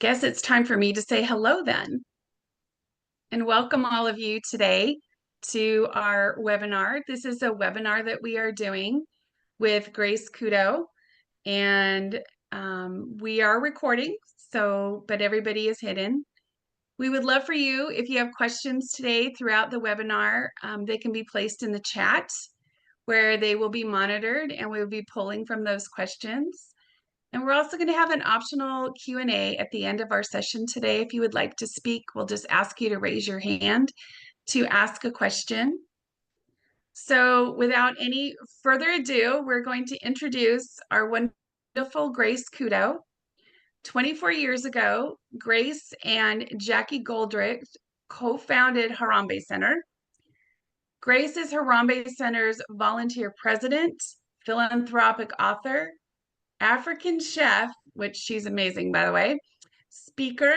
guess it's time for me to say hello then. And welcome all of you today to our webinar. This is a webinar that we are doing with Grace Kudo, and we are recording, but everybody is hidden. We would love for you, if you have questions today throughout the webinar, they can be placed in the chat where they will be monitored, and we will be pulling from those questions. And we're also going to have an optional Q&A at the end of our session today. If you would like to speak, we'll just ask you to raise your hand to ask a question. So without any further ado, we're going to introduce our wonderful Grace Kudo. 24 years ago, Grace and Jackie Goldrick co-founded Harambee Center. Grace is Harambee Center's volunteer president, philanthropic author, African chef, which she's amazing, by the way, speaker,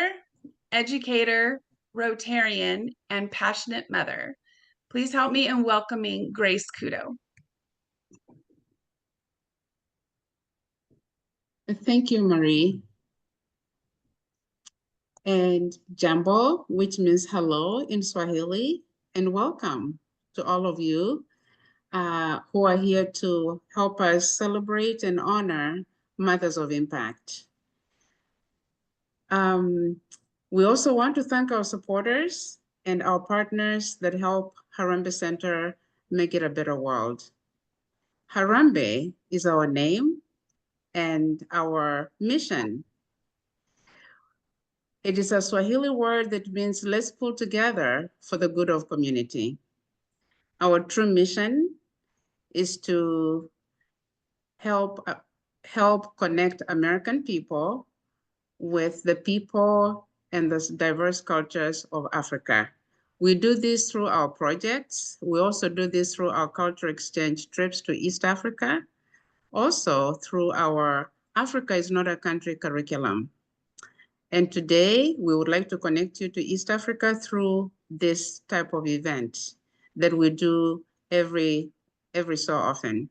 educator, Rotarian, and passionate mother. Please help me in welcoming Grace Kudo. Thank you, Marie. And Jambo, which means hello in Swahili, and welcome to all of you who are here to help us celebrate and honor Mothers of Impact. We also want to thank our supporters and our partners that help Harambee Center make it a better world. Harambee is our name and our mission. It is a Swahili word that means let's pull together for the good of community. Our true mission is to help connect American people with the people and the diverse cultures of Africa. We do this through our projects. We also do this through our cultural exchange trips to East Africa. Also through our Africa is Not a Country curriculum. And today we would like to connect you to East Africa through this type of event that we do every so often.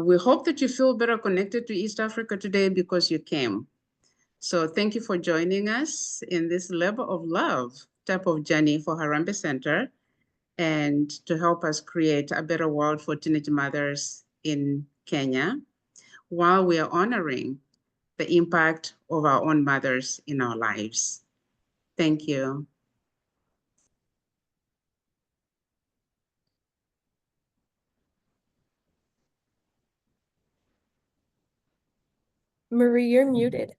We hope that you feel better connected to East Africa today because you came. So thank you for joining us in this labor of love type of journey for Harambee Center and to help us create a better world for teenage mothers in Kenya while we are honoring the impact of our own mothers in our lives. Thank you. Marie, you're muted.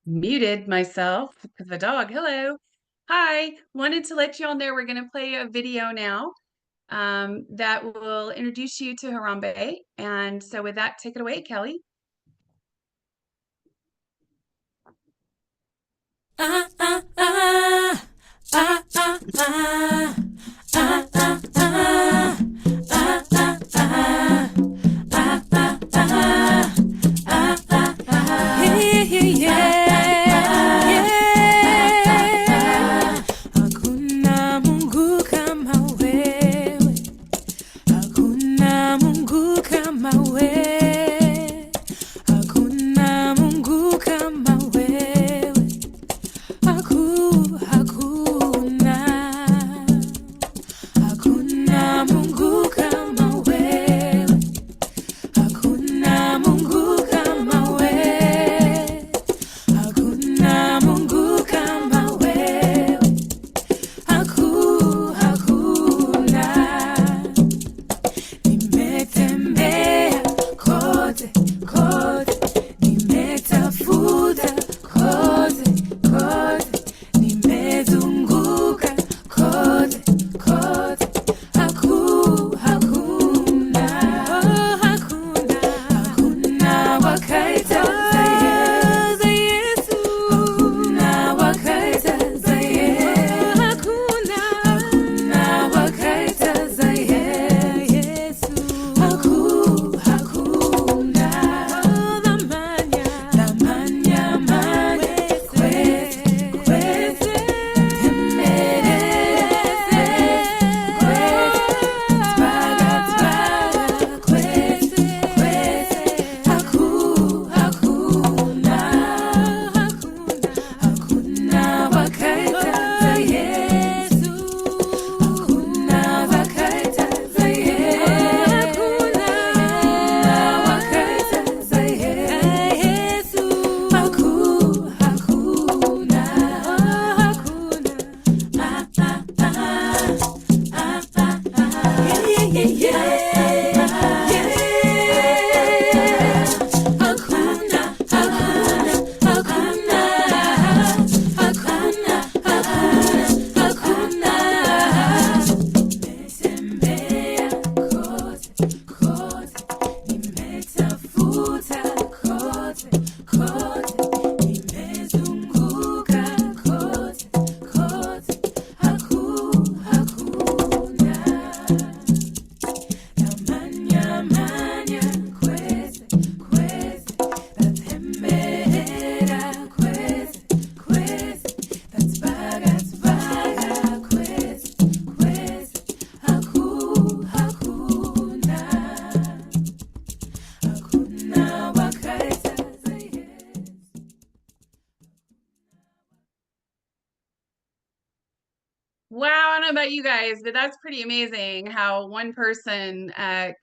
Muted myself because of a dog. Hello. Hi. Wanted to let you all know we're going to play a video now that will introduce you to Harambee. And so with that, take it away, Kelly. Wow, I don't know about you guys, but that's pretty amazing how one person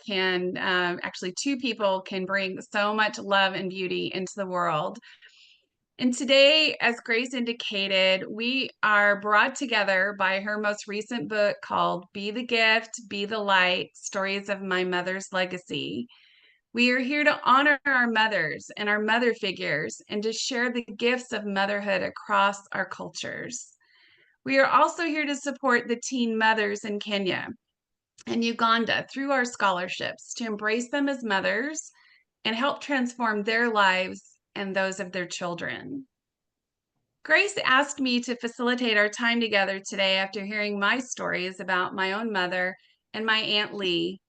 can actually two people can bring so much love and beauty into the world. And today, as Grace indicated, we are brought together by her most recent book called Be the Gift, Be the Light, Stories of My Mother's Legacy. We are here to honor our mothers and our mother figures and to share the gifts of motherhood across our cultures. We are also here to support the teen mothers in Kenya and Uganda through our scholarships to embrace them as mothers and help transform their lives and those of their children. Grace asked me to facilitate our time together today after hearing my stories about my own mother and my Aunt Lee.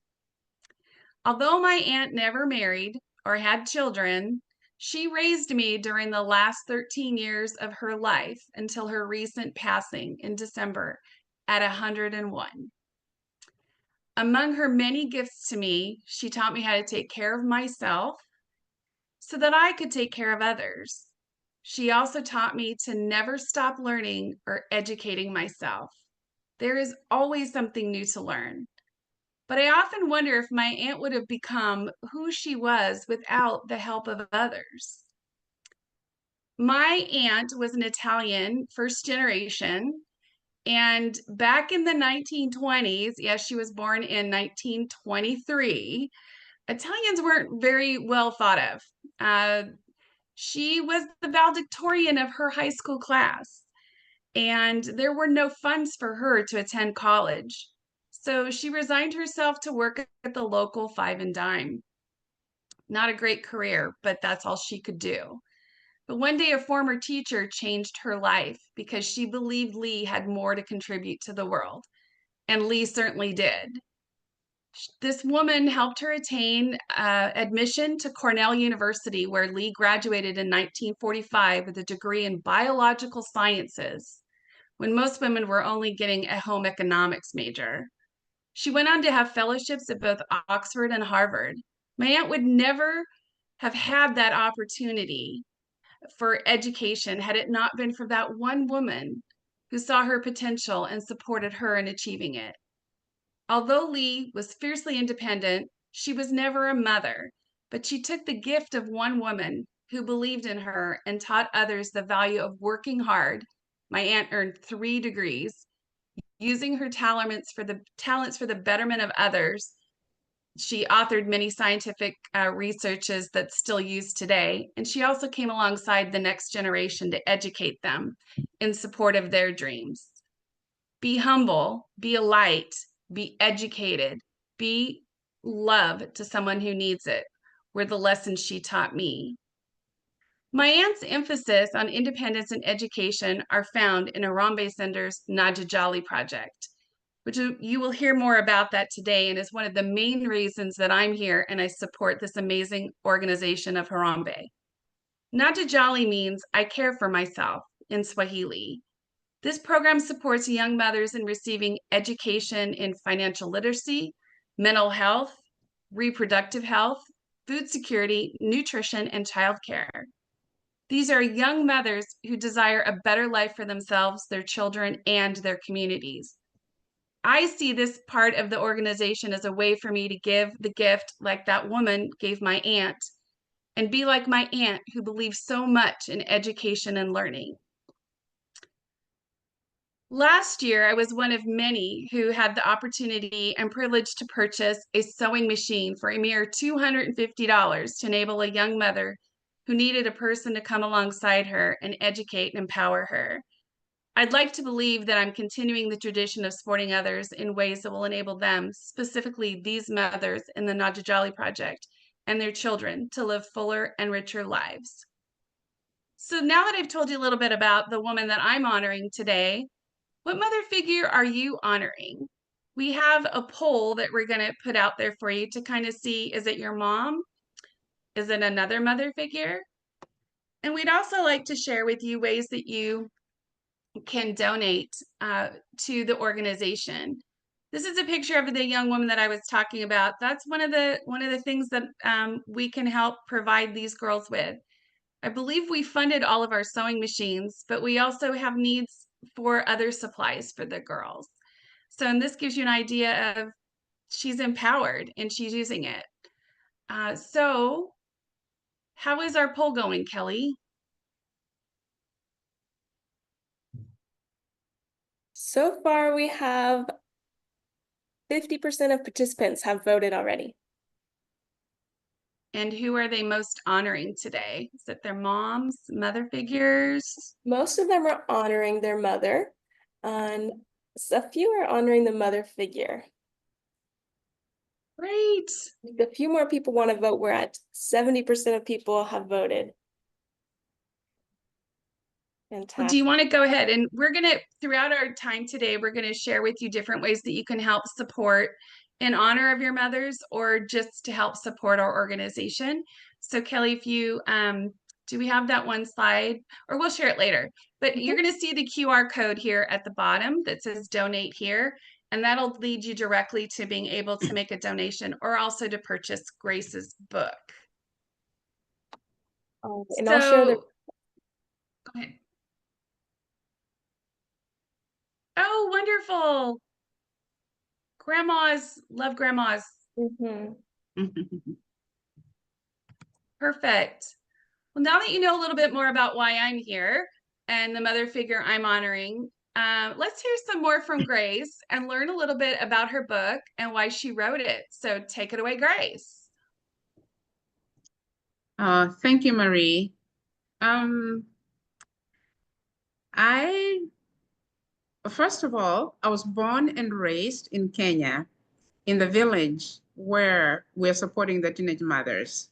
Although my aunt never married or had children, she raised me during the last 13 years of her life until her recent passing in December at 101. Among her many gifts to me, she taught me how to take care of myself so that I could take care of others. She also taught me to never stop learning or educating myself. There is always something new to learn. But I often wonder if my aunt would have become who she was without the help of others. My aunt was an Italian, first generation, and back in the 1920s, yes, she was born in 1923, Italians weren't very well thought of. Uh, she was the valedictorian of her high school class, and there were no funds for her to attend college. So she resigned herself to work at the local five and dime. Not a great career, but that's all she could do. But one day, a former teacher changed her life because she believed Lee had more to contribute to the world. And Lee certainly did. This woman helped her attain admission to Cornell University, where Lee graduated in 1945 with a degree in biological sciences, when most women were only getting a home economics major. She went on to have fellowships at both Oxford and Harvard. My aunt would never have had that opportunity for education had it not been for that one woman who saw her potential and supported her in achieving it. Although Lee was fiercely independent, she was never a mother, but she took the gift of one woman who believed in her and taught others the value of working hard. My aunt earned 3 degrees, using her talents for the betterment of others. She authored many scientific researches that's still used today, and she also came alongside the next generation to educate them in support of their dreams. Be humble, be a light, be educated, be love to someone who needs it, were the lessons she taught me. My aunt's emphasis on independence and education are found in Harambee Center's Najajali project, which you will hear more about that today and is one of the main reasons that I'm here and I support this amazing organization of Harambee. Najajali means I care for myself in Swahili. This program supports young mothers in receiving education in financial literacy, mental health, reproductive health, food security, nutrition, and childcare. These are young mothers who desire a better life for themselves, their children, and their communities. I see this part of the organization as a way for me to give the gift like that woman gave my aunt and be like my aunt who believes so much in education and learning. Last year, I was one of many who had the opportunity and privilege to purchase a sewing machine for a mere $250 to enable a young mother who needed a person to come alongside her and educate and empower her. I'd like to believe that I'm continuing the tradition of supporting others in ways that will enable them, specifically these mothers in the Najajali Project, and their children to live fuller and richer lives. So now that I've told you a little bit about the woman that I'm honoring today, what mother figure are you honoring? We have a poll that we're going to put out there for you to kind of see, is it your mom? Is it another mother figure? And we'd also like to share with you ways that you can donate to the organization. This is a picture of the young woman that I was talking about. That's one of the things that we can help provide these girls with. I believe we funded all of our sewing machines, but we also have needs for other supplies for the girls. So, and this gives you an idea of she's empowered and she's using it. So, how is our poll going, Kelly? So far, we have 50% of participants have voted already. And who are they most honoring today? Is it their moms, mother figures? Most of them are honoring their mother, and a few are honoring the mother figure. Great. A few more people want to vote. We're at 70% of people have voted. Well, do you Fantastic. want to go ahead and we're going to, throughout our time today, we're going to share with you different ways that you can help support in honor of your mothers or just to help support our organization. So Kelly, if you, do we have that one slide or we'll share it later, but you're going to see the QR code here at the bottom that says donate here. And that'll lead you directly to being able to make a donation or also to purchase Grace's book. And I'll share the. Go ahead. Oh, wonderful. Grandmas, love grandmas. Perfect. Well, now that you know a little bit more about why I'm here and the mother figure I'm honoring, let's hear some more from Grace and learn a little bit about her book and why she wrote it. So take it away, Grace. Thank you, Marie. First of all, I was born and raised in Kenya, in the village where we're supporting the teenage mothers.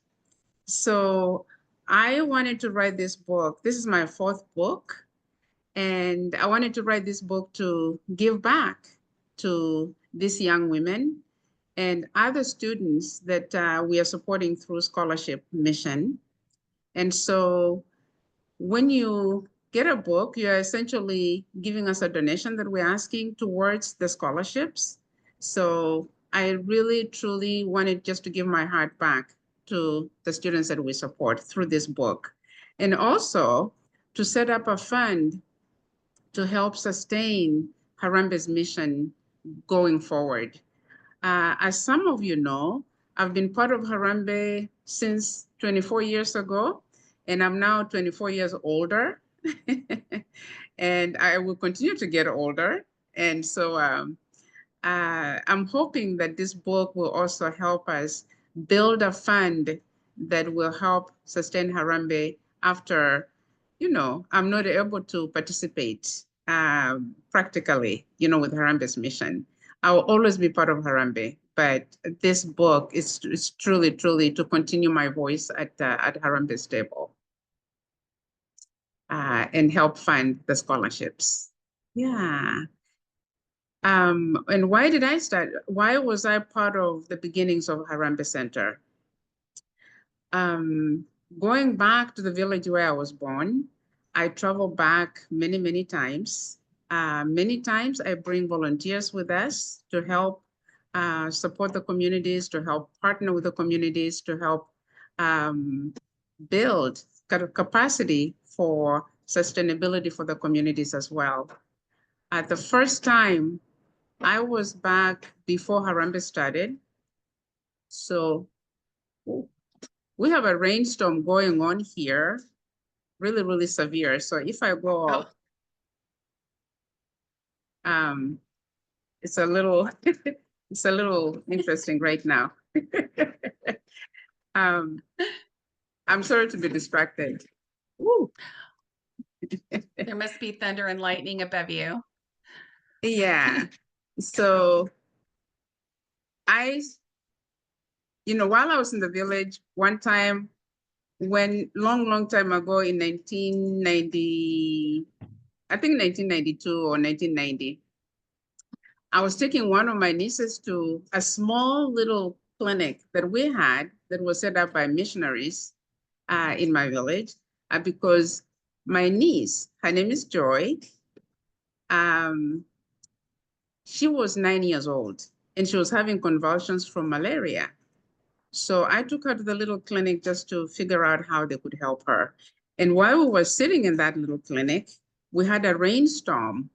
So I wanted to write this book. This is my fourth book. And I wanted to write this book to give back to these young women and other students that we are supporting through scholarship mission. And so when you get a book, you're essentially giving us a donation that we're asking towards the scholarships. So I really, truly wanted just to give my heart back to the students that we support through this book. And also to set up a fund to help sustain Harambee's mission going forward. As some of you know, I've been part of Harambee since 24 years ago, and I'm now 24 years older, and I will continue to get older. And so I'm hoping that this book will also help us build a fund that will help sustain Harambee after, I'm not able to participate practically, with Harambee's mission. I will always be part of Harambee, but this book is truly, truly to continue my voice at Harambee's table and help fund the scholarships. Yeah. And why did I start? Why was I part of the beginnings of Harambee Center? Going back to the village where I was born, I travel back many, many times. Many times I bring volunteers with us to help support the communities, to help partner with the communities, to help build capacity for sustainability for the communities as well. At the first time, I was back before Harambee started. So we have a rainstorm going on here, really, really severe. So if I go up, it's a little, it's a little interesting right now. I'm sorry to be distracted. Woo. There must be thunder and lightning above you. Yeah. So while I was in the village, one time when long time ago in 1990, I think 1992 or 1990, I was taking one of my nieces to a small little clinic that we had that was set up by missionaries in my village because my niece, her name is Joy, she was 9 years old and she was having convulsions from malaria. So I took her to the little clinic just to figure out how they could help her. And while we were sitting in that little clinic, we had a rainstorm,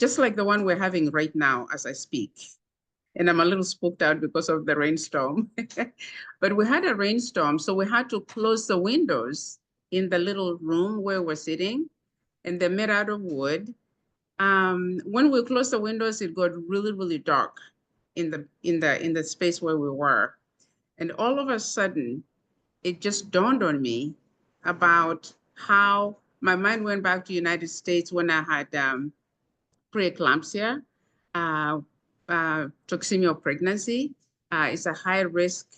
just like the one we're having right now as I speak. And I'm a little spooked out because of the rainstorm. But we had a rainstorm, so we had to close the windows in the little room where we're sitting, and they're made out of wood. When we closed the windows, it got really, really dark in the space where we were. And all of a sudden, it just dawned on me about how my mind went back to United States when I had preeclampsia, uh, toxemia of pregnancy. It's a high risk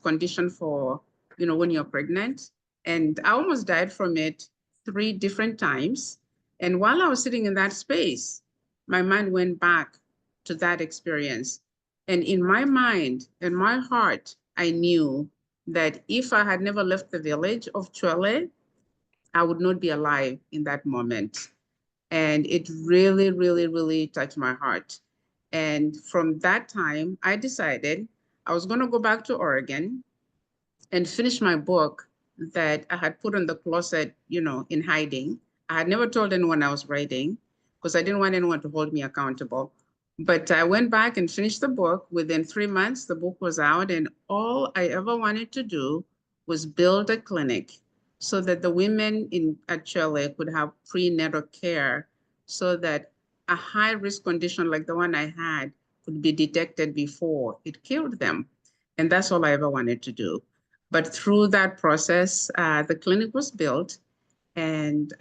condition for, when you're pregnant. And I almost died from it 3 different times. And while I was sitting in that space, my mind went back to that experience. And in my mind and my heart, I knew that if I had never left the village of Chole, I would not be alive in that moment. And it really, really, really touched my heart. And from that time, I decided I was going to go back to Oregon and finish my book that I had put in the closet, in hiding. I had never told anyone I was writing because I didn't want anyone to hold me accountable. But I went back and finished the book. Within 3 months, the book was out, and all I ever wanted to do was build a clinic so that the women at Chile could have prenatal care so that a high-risk condition like the one I had could be detected before it killed them. And that's all I ever wanted to do. But through that process, the clinic was built. And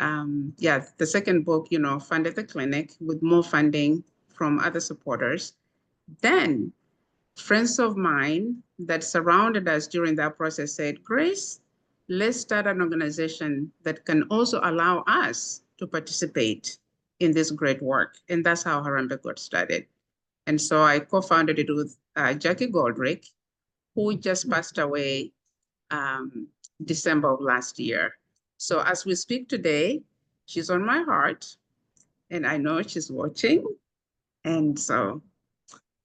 the second book, funded the clinic with more funding from other supporters. Then friends of mine that surrounded us during that process said, Grace, let's start an organization that can also allow us to participate in this great work. And that's how Harambee got started. And so I co-founded it with Jackie Goldrick, who just passed away December of last year. So as we speak today, she's on my heart, and I know she's watching. And so,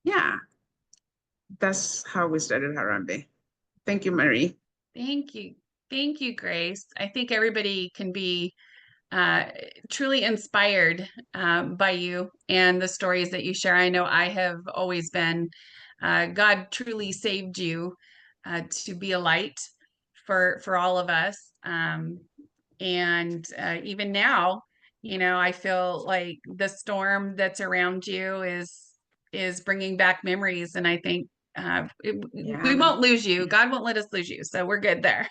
yeah, that's how we started Harambee. Thank you, Marie. Thank you. Thank you, Grace. I think everybody can be uh, truly inspired by you and the stories that you share. I know I have always been. God truly saved you to be a light for all of us. And even now, I feel like the storm that's around you is bringing back memories, and I think we won't lose you. God won't let us lose you, so we're good there.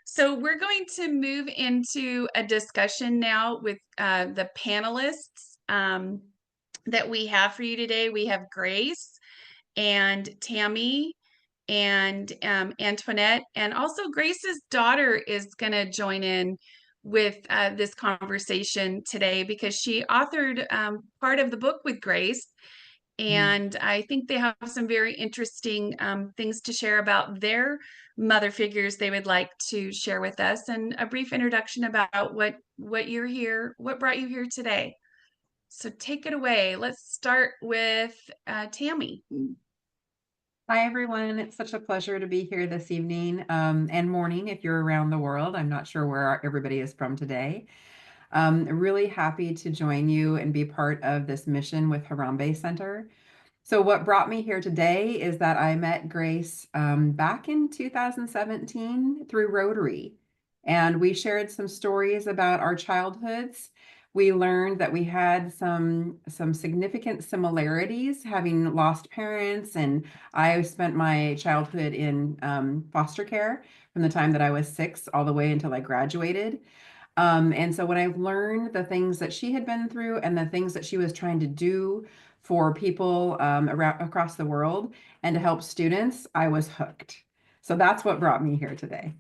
So we're going to move into a discussion now with the panelists that we have for you today. We have Grace and Tammy and Antoinette, and also Grace's daughter is going to join in with this conversation today because she authored part of the book with Grace. And I think they have some very interesting things to share about their mother figures they would like to share with us, and a brief introduction about what brought you here today. So take it away. Let's start with Tammy. Hi, everyone. It's such a pleasure to be here this evening and morning if you're around the world. I'm not sure where everybody is from today. Really happy to join you and be part of this mission with Harambee Center. So what brought me here today is that I met Grace back in 2017 through Rotary, and we shared some stories about our childhoods. We learned that we had some significant similarities, having lost parents, and I spent my childhood in foster care from the time that I was 6 all the way until I graduated. And so when I learned the things that she had been through and the things that she was trying to do for people across the world and to help students, I was hooked. So that's what brought me here today.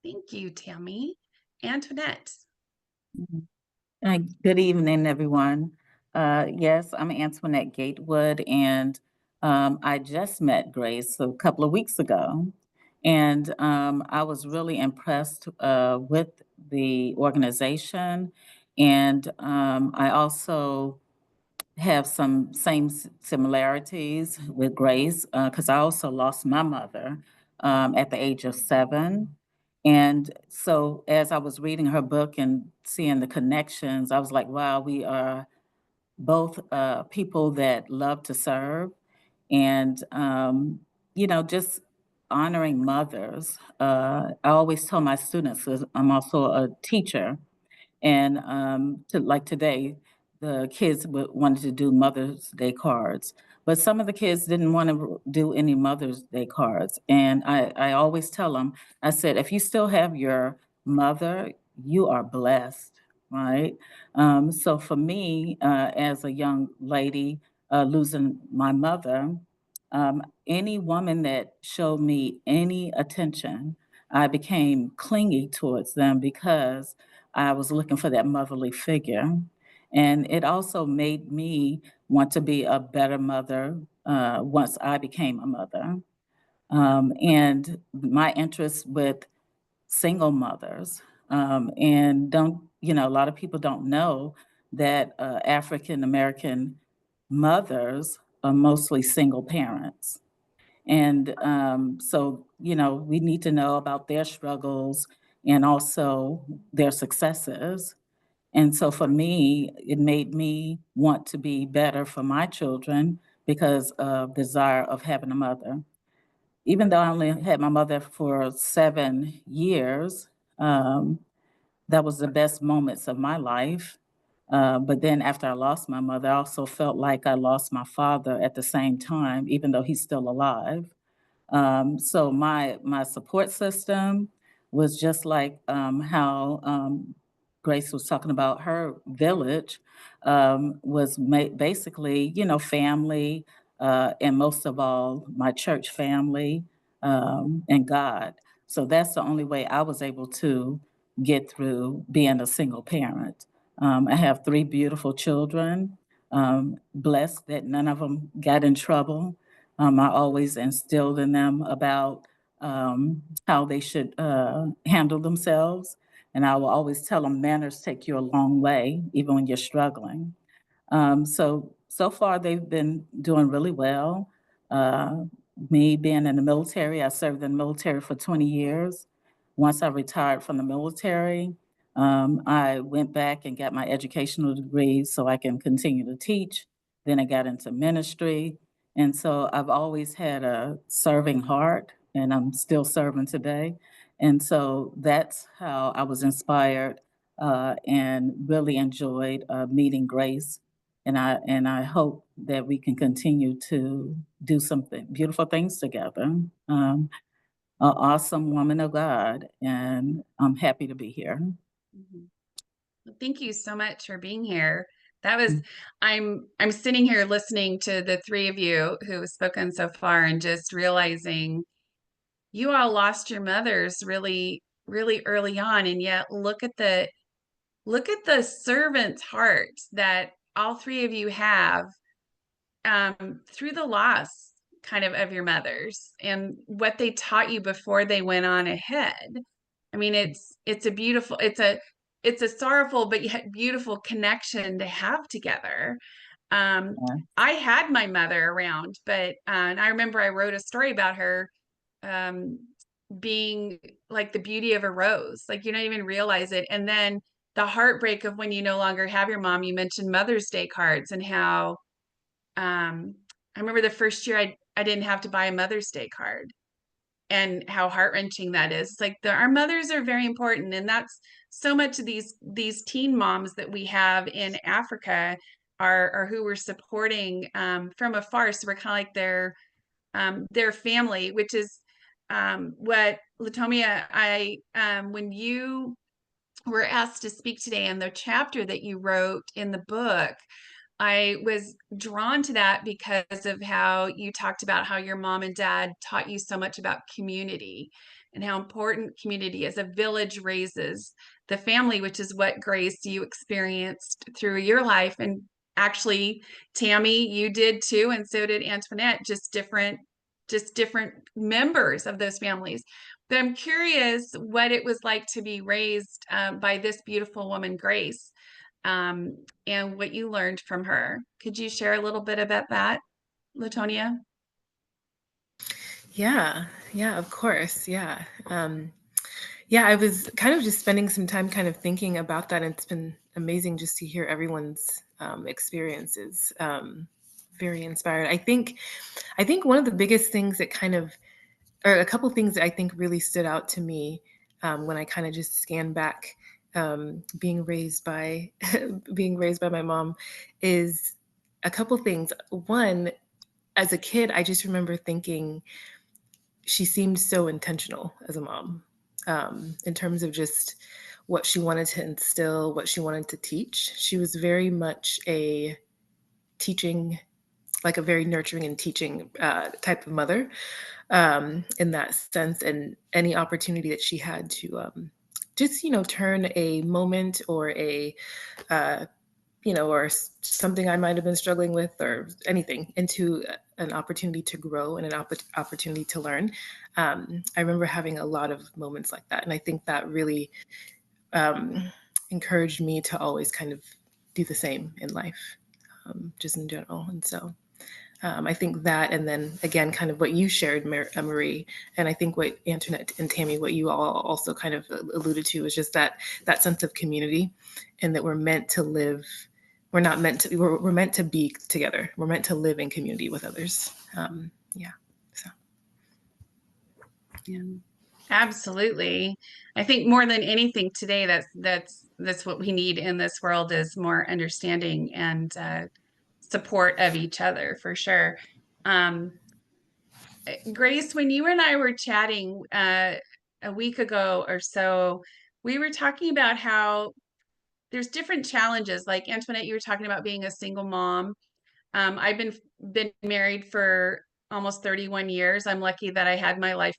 Thank you, Tammy. Antoinette. Good evening, everyone. Yes, I'm Antoinette Gatewood, and I just met Grace a couple of weeks ago, and I was really impressed with the organization, and I also have some same similarities with Grace because I also lost my mother at the age of 7. And so as I was reading her book and seeing the connections, I was like, wow, we are both people that love to serve and, just honoring mothers. I always tell my students, 'cause I'm also a teacher, and like today, the kids wanted to do Mother's Day cards, but some of the kids didn't want to do any Mother's Day cards. And I always tell them, I said, if you still have your mother, you are blessed, right? So for me, as a young lady, losing my mother, any woman that showed me any attention, I became clingy towards them because I was looking for that motherly figure. And it also made me want to be a better mother once I became a mother. And my interest with single mothers. And a lot of people don't know that African American mothers are mostly single parents. And so, we need to know about their struggles and also their successes. And so for me, it made me want to be better for my children because of desire of having a mother. Even though I only had my mother for 7 years, um, that was the best moments of my life. But then after I lost my mother, I also felt like I lost my father at the same time, even though he's still alive. So my support system was just like how Grace was talking about her village was basically, family, and most of all, my church family and God. So that's the only way I was able to get through being a single parent. I have 3 beautiful children, blessed that none of them got in trouble. I always instilled in them about how they should handle themselves. And I will always tell them manners take you a long way, even when you're struggling. So far, they've been doing really well. Uh, Me being in the military, I served in the military for 20 years. Once I retired from the military, I went back and got my educational degree so I can continue to teach. Then I got into ministry. And so I've always had a serving heart, and I'm still serving today. And so that's how I was inspired and really enjoyed meeting Grace. And I hope that we can continue to do something beautiful things together. An awesome woman of God, and I'm happy to be here. Mhm. Well, thank you so much for being here. That was I'm sitting here listening to the three of you who have spoken so far and just realizing you all lost your mothers really, really early on. And yet look at the servant's heart that all three of you have through the loss of your mothers and what they taught you before they went on ahead. I mean, it's a beautiful, it's a sorrowful but yet beautiful connection to have together. Yeah. I had my mother around, but and I remember I wrote a story about her um, being like the beauty of a rose, like you don't even realize it. And then the heartbreak of when you no longer have your mom. You mentioned Mother's Day cards and how I remember the first year I didn't have to buy a Mother's Day card and how heart-wrenching that is. It's like our mothers are very important, and that's so much of these teen moms that we have in Africa are who we're supporting from afar. So we're kind of like their family, which is what Latomia, when you were asked to speak today in the chapter that you wrote in the book, I was drawn to that because of how you talked about how your mom and dad taught you so much about community and how important community is. A village raises the family, which is what, Grace, you experienced through your life. And actually, Tammy, you did too, and so did Antoinette, just different members of those families. But I'm curious what it was like to be raised by this beautiful woman, Grace, and what you learned from her. Could you share a little bit about that, Latonia? Yeah, yeah, of course. Yeah. Yeah, I was kind of just spending some time kind of thinking about that. And it's been amazing just to hear everyone's experiences. Very inspired. I think one of the biggest things that kind of, or a couple things that I think really stood out to me when I kind of just scanned back, being raised by being raised by my mom, is a couple things. One, as a kid, I just remember thinking she seemed so intentional as a mom, in terms of just what she wanted to instill, what she wanted to teach. She was very much a teaching, like a very nurturing and teaching type of mother, in that sense. And any opportunity that she had to just, turn a moment or a or something I might have been struggling with or anything into an opportunity to grow and an opportunity to learn. I remember having a lot of moments like that. And I think that really encouraged me to always kind of do the same in life, just in general. And so I think that, and then again, kind of what you shared, Marie, and I think what Antoinette and Tammy, what you all also kind of alluded to, is just that sense of community, and that we're meant to live. We're not meant to. We're meant to be together. We're meant to live in community with others. Yeah. So. Yeah. Absolutely. I think more than anything today, that's what we need in this world, is more understanding and support of each other, for sure. Grace, when you and I were chatting a week ago or so, we were talking about how there's different challenges. Like Antoinette, you were talking about being a single mom. I've been married for almost 31 years. I'm lucky that I had my life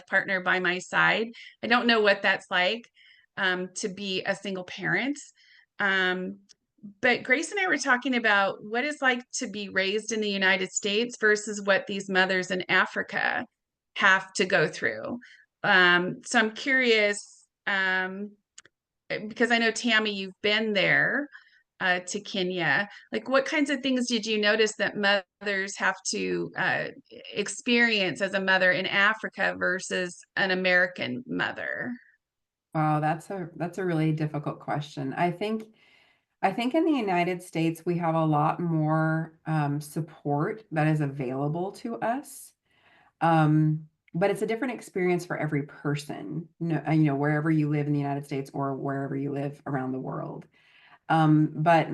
partner by my side. I don't know what that's like, to be a single parent. Um, but Grace and I were talking about what it's like to be raised in the United States versus what these mothers in Africa have to go through. So I'm curious, because I know, Tammy, you've been there, to Kenya. Like, what kinds of things did you notice that mothers have to experience as a mother in Africa versus an American mother? Wow, that's a really difficult question. I think in the United States we have a lot more support that is available to us. But it's a different experience for every person, wherever you live in the United States or wherever you live around the world. But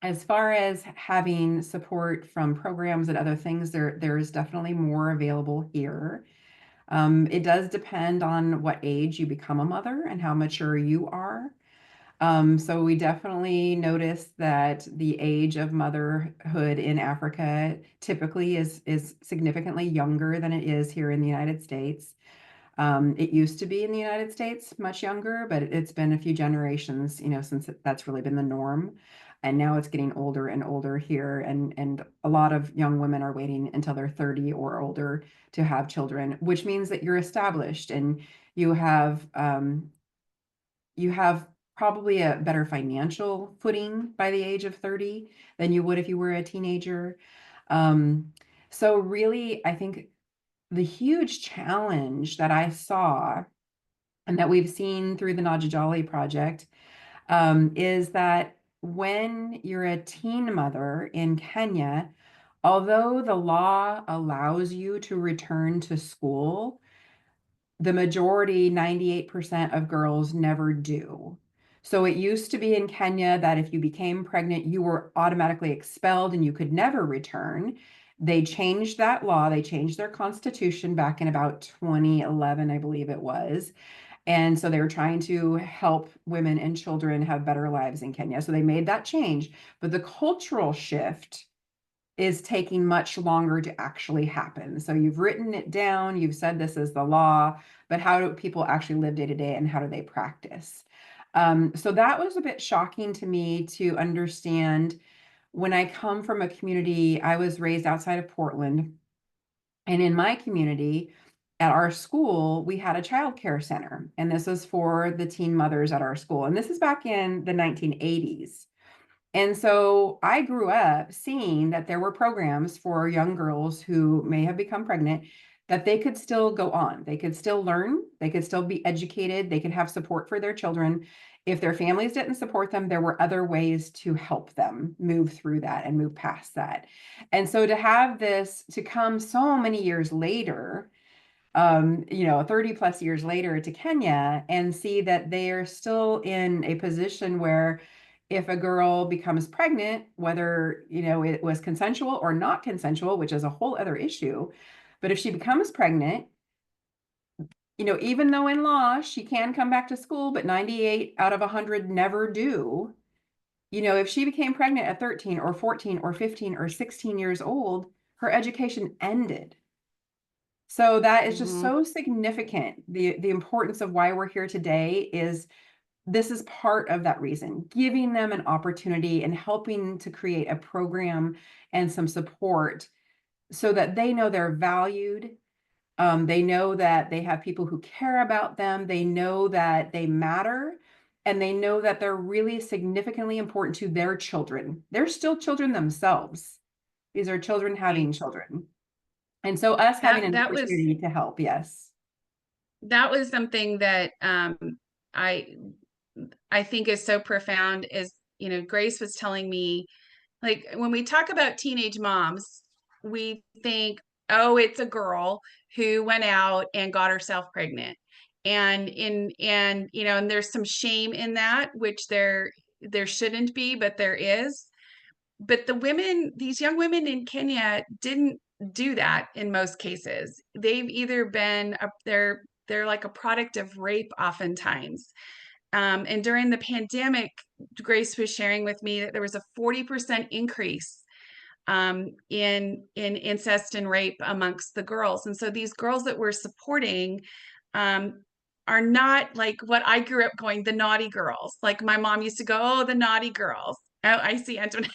as far as having support from programs and other things, there is definitely more available here. It does depend on what age you become a mother and how mature you are. So we definitely notice that the age of motherhood in Africa typically is significantly younger than it is here in the United States. It used to be in the United States much younger, but it's been a few generations, since that's really been the norm. And now it's getting older and older here. And a lot of young women are waiting until they're 30 or older to have children, which means that you're established and you have probably a better financial footing by the age of 30 than you would if you were a teenager. So really, I think the huge challenge that I saw and that we've seen through the Najajali project, is that when you're a teen mother in Kenya, although the law allows you to return to school, the majority, 98% of girls never do. So it used to be in Kenya that if you became pregnant, you were automatically expelled and you could never return. They changed that law. They changed their constitution back in about 2011, I believe it was. And so they were trying to help women and children have better lives in Kenya. So they made that change. But the cultural shift is taking much longer to actually happen. So you've written it down, you've said this is the law, but how do people actually live day to day and how do they practice? So that was a bit shocking to me to understand. When I come from a community, I was raised outside of Portland, and in my community, at our school, we had a child care center, and this was for the teen mothers at our school. And this is back in the 1980s. And so I grew up seeing that there were programs for young girls who may have become pregnant that they could still go on. They could still learn. They could still be educated. They could have support for their children. If their families didn't support them, there were other ways to help them move through that and move past that. And so to have this to come so many years later, 30 plus years later to Kenya, and see that they are still in a position where if a girl becomes pregnant, whether, it was consensual or not consensual, which is a whole other issue, but if she becomes pregnant, even though in law she can come back to school, but 98 out of 100 never do. If she became pregnant at 13 or 14 or 15 or 16 years old, her education ended. So that is just so significant. The importance of why we're here today is this is part of that reason, giving them an opportunity and helping to create a program and some support so that they know they're valued. They know that they have people who care about them. They know that they matter, and they know that they're really significantly important to their children. They're still children themselves. These are children having children. And so us having an opportunity to help, yes. That was something that I think is so profound is, Grace was telling me, like, when we talk about teenage moms, we think, oh, it's a girl who went out and got herself pregnant. And there's some shame in that, which there shouldn't be, but there is. But these young women in Kenya didn't do that in most cases. They've either been they're like a product of rape oftentimes. And during the pandemic, Grace was sharing with me that there was a 40% increase in incest and rape amongst the girls. And so these girls that we're supporting are not like what I grew up going, the naughty girls. Like my mom used to go, oh, the naughty girls. Oh, I see Antoinette.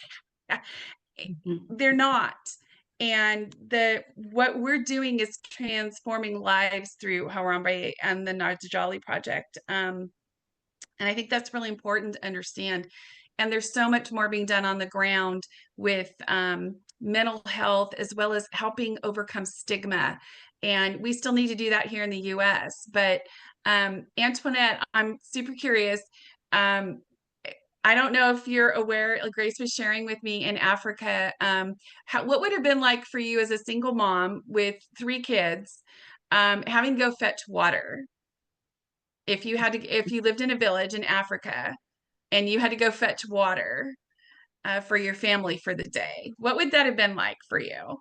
They're not. And what we're doing is transforming lives through Harambee and the Najali Project. And I think that's really important to understand. And there's so much more being done on the ground with mental health, as well as helping overcome stigma. And we still need to do that here in the US. But Antoinette, I'm super curious. I don't know if you're aware, Grace was sharing with me in Africa, what would it have been like for you as a single mom with 3 kids, having to go fetch water? If you lived in a village in Africa and you had to go fetch water for your family for the day, what would that have been like for you?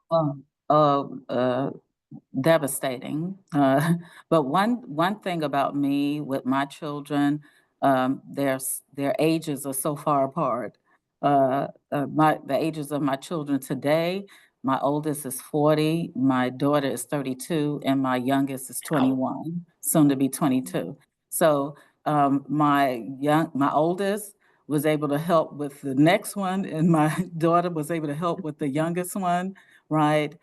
Devastating. But one thing about me with my children, their ages are so far apart. The ages of my children today, my oldest is 40, my daughter is 32, and my youngest is 21, soon to be 22. So my oldest was able to help with the next one, and my daughter was able to help with the youngest one, right?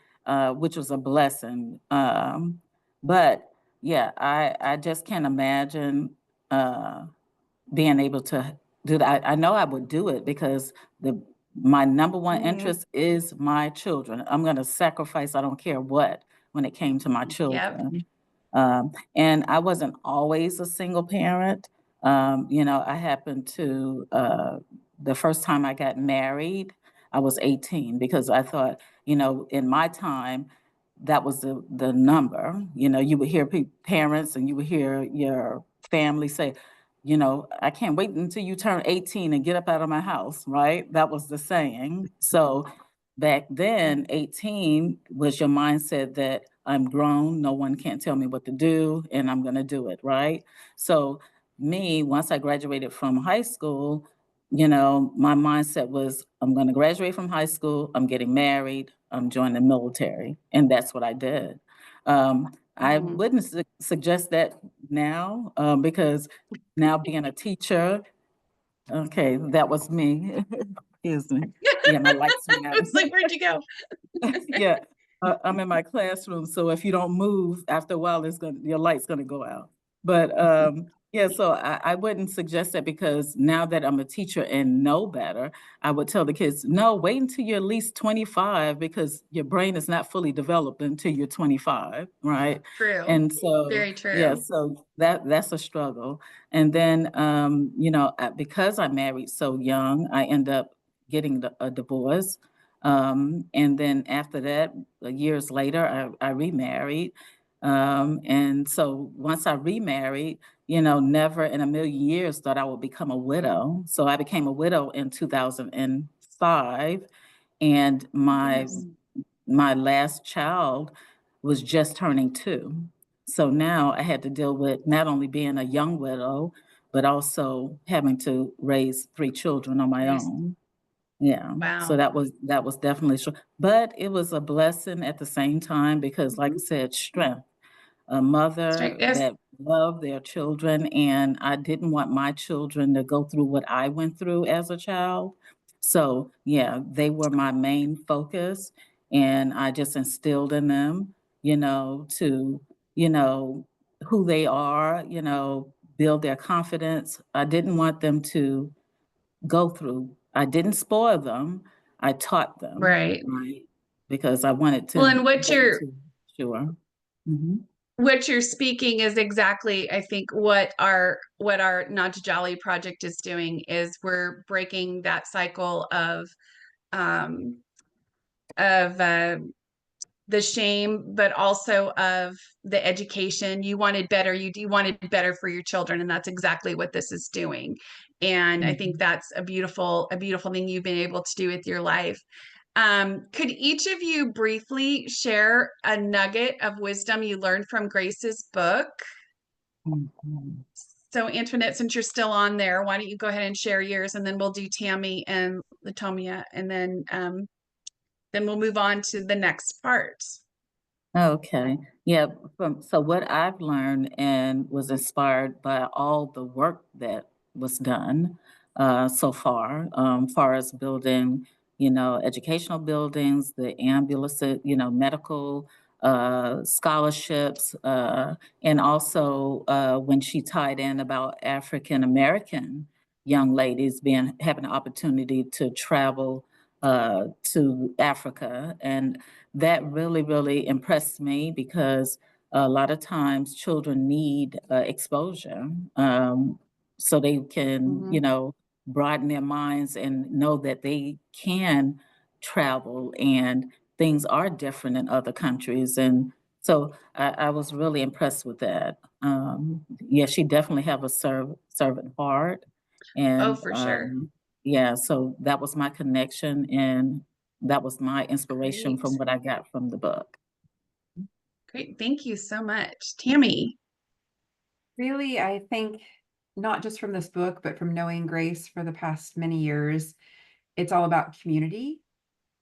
Which was a blessing. But yeah, I just can't imagine being able to do that. I know I would do it because my number one interest is my children. I'm going to sacrifice, I don't care what, when it came to my children. And I wasn't always a single parent. I happened to, the first time I got married, I was 18 because I thought, in my time, that was the number. You would hear parents and you would hear your family say, I can't wait until you turn 18 and get up out of my house, right? That was the saying. So back then, 18 was your mindset that I'm grown, no one can't tell me what to do, and I'm going to do it, right? So me, once I graduated from high school, my mindset was I'm going to graduate from high school, I'm getting married, I'm joining the military, and that's what I did. I wouldn't suggest that now because now being a teacher, okay, that was me. Excuse me. Yeah, my lights went out. I was like, where'd you go? Yeah, I'm in my classroom, so if you don't move, after a while, your light's gonna go out. But yeah, so I wouldn't suggest that, because now that I'm a teacher and know better, I would tell the kids, no, wait until you're at least 25, because your brain is not fully developed until you're 25, right? True. And so, Very yeah, true. so that's a struggle. And then, because I married so young, I end up getting a divorce. And then after that, years later, I remarried. And so once I remarried, never in a million years thought I would become a widow. So I became a widow in 2005, and my Goodness. my last child was just turning 2. So now I had to deal with not only being a young widow, but also having to raise 3 children on my Raised- own. Yeah. So Wow. that was definitely but it was a blessing at the same time, because like I said, strength, a mother Yes. that loved their children, and I didn't want my children to go through what I went through as a child. So, yeah, they were my main focus, and I just instilled in them, to, you know, who they are, build their confidence. I didn't want them to go through. I didn't spoil them. I taught them, Right. right? Because I wanted Well, and them to, sure. Mhm. what you're speaking is exactly, I think, what our Not to Jolly project is doing is we're breaking that cycle um of the shame, but also of the education. You wanted better, you wanted better for your children, and that's exactly what this is doing. And I think Mhm. that's a beautiful thing you've been able to do with your life. Could each of you briefly share a nugget of wisdom you learned from Grace's book? Mhm. So, Antoinette, since you're still on there, why don't you go ahead and share yours, and then we'll do Tammy and Latomia, and then we'll move on to the next part. Okay. Yeah. So what I've learned and was inspired by all the work that was done so far as building, educational buildings, the ambulance, medical scholarships, and also when she tied in about African American young ladies having an opportunity to travel to Africa. And that really, really impressed me, because a lot of times children need exposure, so they can, Mhm. broaden their minds and know that they can travel and things are different in other countries. And so I was really impressed with that. Yeah, she definitely have a servant heart. Oh, And for sure. yeah, so that was my connection, and that was my inspiration Great. from what I got from the book. Great. Thank you so much. Tammy. Really, I think not just from this book, but from knowing Grace for the past many years, it's all about community.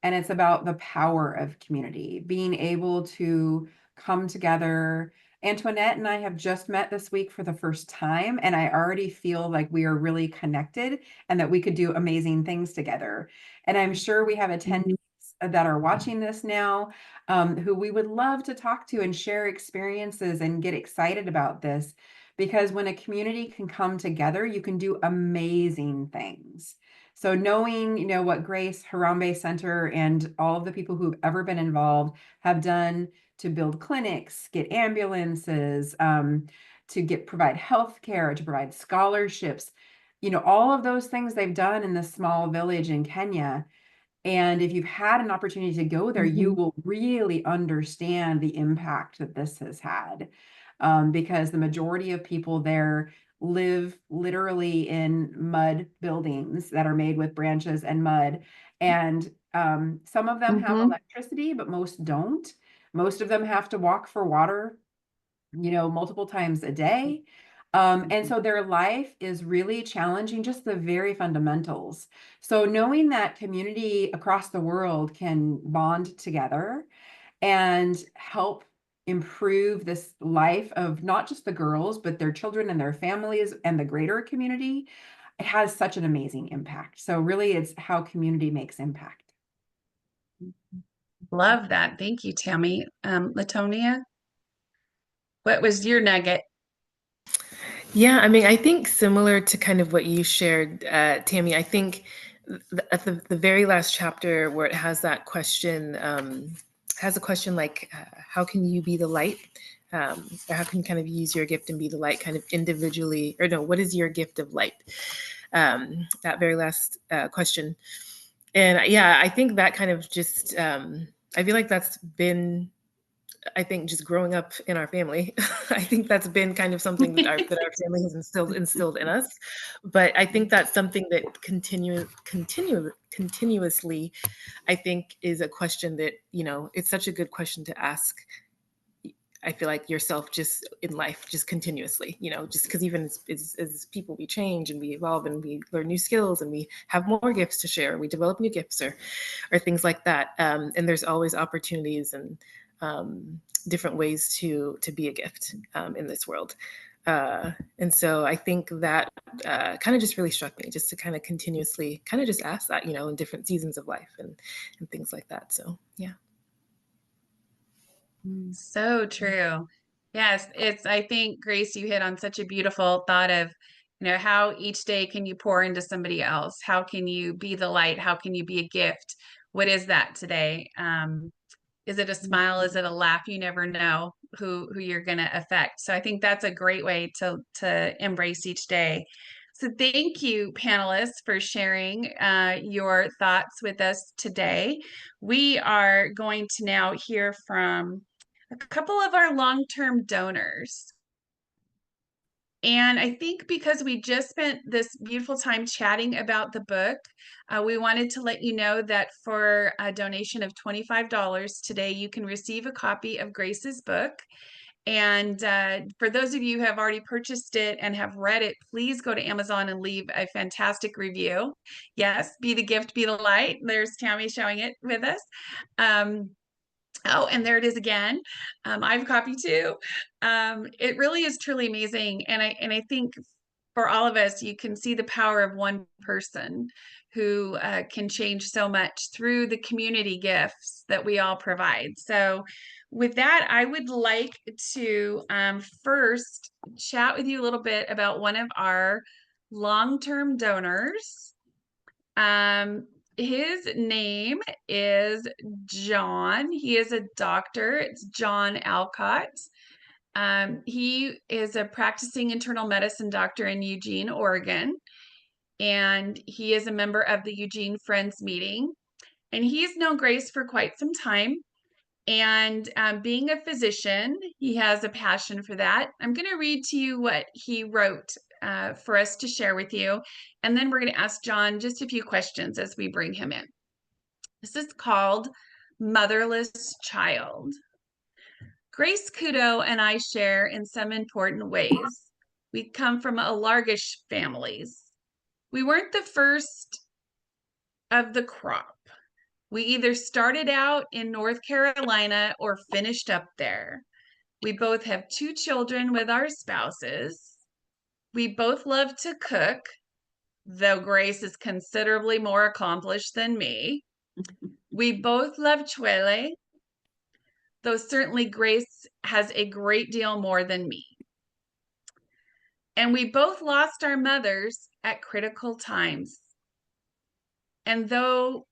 And it's about the power of community, being able to come together. Antoinette and I have just met this week for the first time, and I already feel like we are really connected and that we could do amazing things together. And I'm sure we have attendees that are watching this now, who we would love to talk to and share experiences and get excited about this. Because when a community can come together, you can do amazing things. So knowing, what Grace, Harambee Center, and all of the people who've ever been involved have done to build clinics, get ambulances, to provide healthcare, to provide scholarships, all of those things they've done in this small village in Kenya. And if you've had an opportunity to go there, you will really understand the impact that this has had, because the majority of people there live literally in mud buildings that are made with branches and mud. And some of them have Mhm. electricity, but most don't. Most of them have to walk for water, multiple times a day. And so their life is really challenging, just the very fundamentals. So knowing that community across the world can bond together and help improve this life of not just the girls, but their children and their families and the greater community, it has such an amazing impact. So really it's how community makes impact. Love that. Thank you, Tammy. Latonia, what was your nugget? Yeah, I mean, I think similar to kind of what you shared, Tammy, I think at the very last chapter where it has that question, has a question like, how can you be the light? Or how can you kind of use your gift and be the light kind of individually, or no, what is your gift of light? That very last question. And yeah, I think that kind of just, I feel like that's been, I think just growing up in our family, I think that's been kind of something that our family has instilled in us. But I think that's something that continuously, I think is a question that, you know, it's such a good question to ask. I feel like yourself just in life, just continuously, you know, just because even as people, we change and we evolve and we learn new skills and we have more gifts to share, we develop new gifts or things like that. And there's always opportunities and different ways to be a gift in this world. And so I think that kind of just really struck me, just to kind of continuously kind of just ask that, you know, in different seasons of life and things like that. So yeah. So true. Yes, I think, Grace, you hit on such a beautiful thought of, you know, how each day can you pour into somebody else? How can you be the light? How can you be a gift? What is that today? Is it a smile? Is it a laugh? You never know who you're going to affect. So I think that's a great way to embrace each day. So thank you, panelists, for sharing your thoughts with us today. We are going to now hear from a couple of our long-term donors. And I think because we just spent this beautiful time chatting about the book, we wanted to let you know that for a donation of $25 today, you can receive a copy of Grace's book. And for those of you who have already purchased it and have read it, please go to Amazon and leave a fantastic review. Yes, be the gift, be the light. There's Tammy showing it with us. Oh, and there it is again. I have a copy too. It really is truly amazing. And I think for all of us, you can see the power of one person who can change so much through the community gifts that we all provide. So with that, I would like to first chat with you a little bit about one of our long-term donors. His name is John. He is a doctor. It's John Alcott. He is a practicing internal medicine doctor in Eugene, Oregon, and he is a member of the Eugene Friends Meeting. And he's known Grace for quite some time. And being a physician, he has a passion for that. I'm going to read to you what he wrote for us to share with you. And then we're going to ask John just a few questions as we bring him in. This is called Motherless Child. Grace Kudo and I share in some important ways. We come from Alargish families. We weren't the first of the crop. We either started out in North Carolina or finished up there. We both have 2 children with our spouses. We both love to cook, though Grace is considerably more accomplished than me. We both love Chuele, though certainly Grace has a great deal more than me. And we both lost our mothers at critical times. And although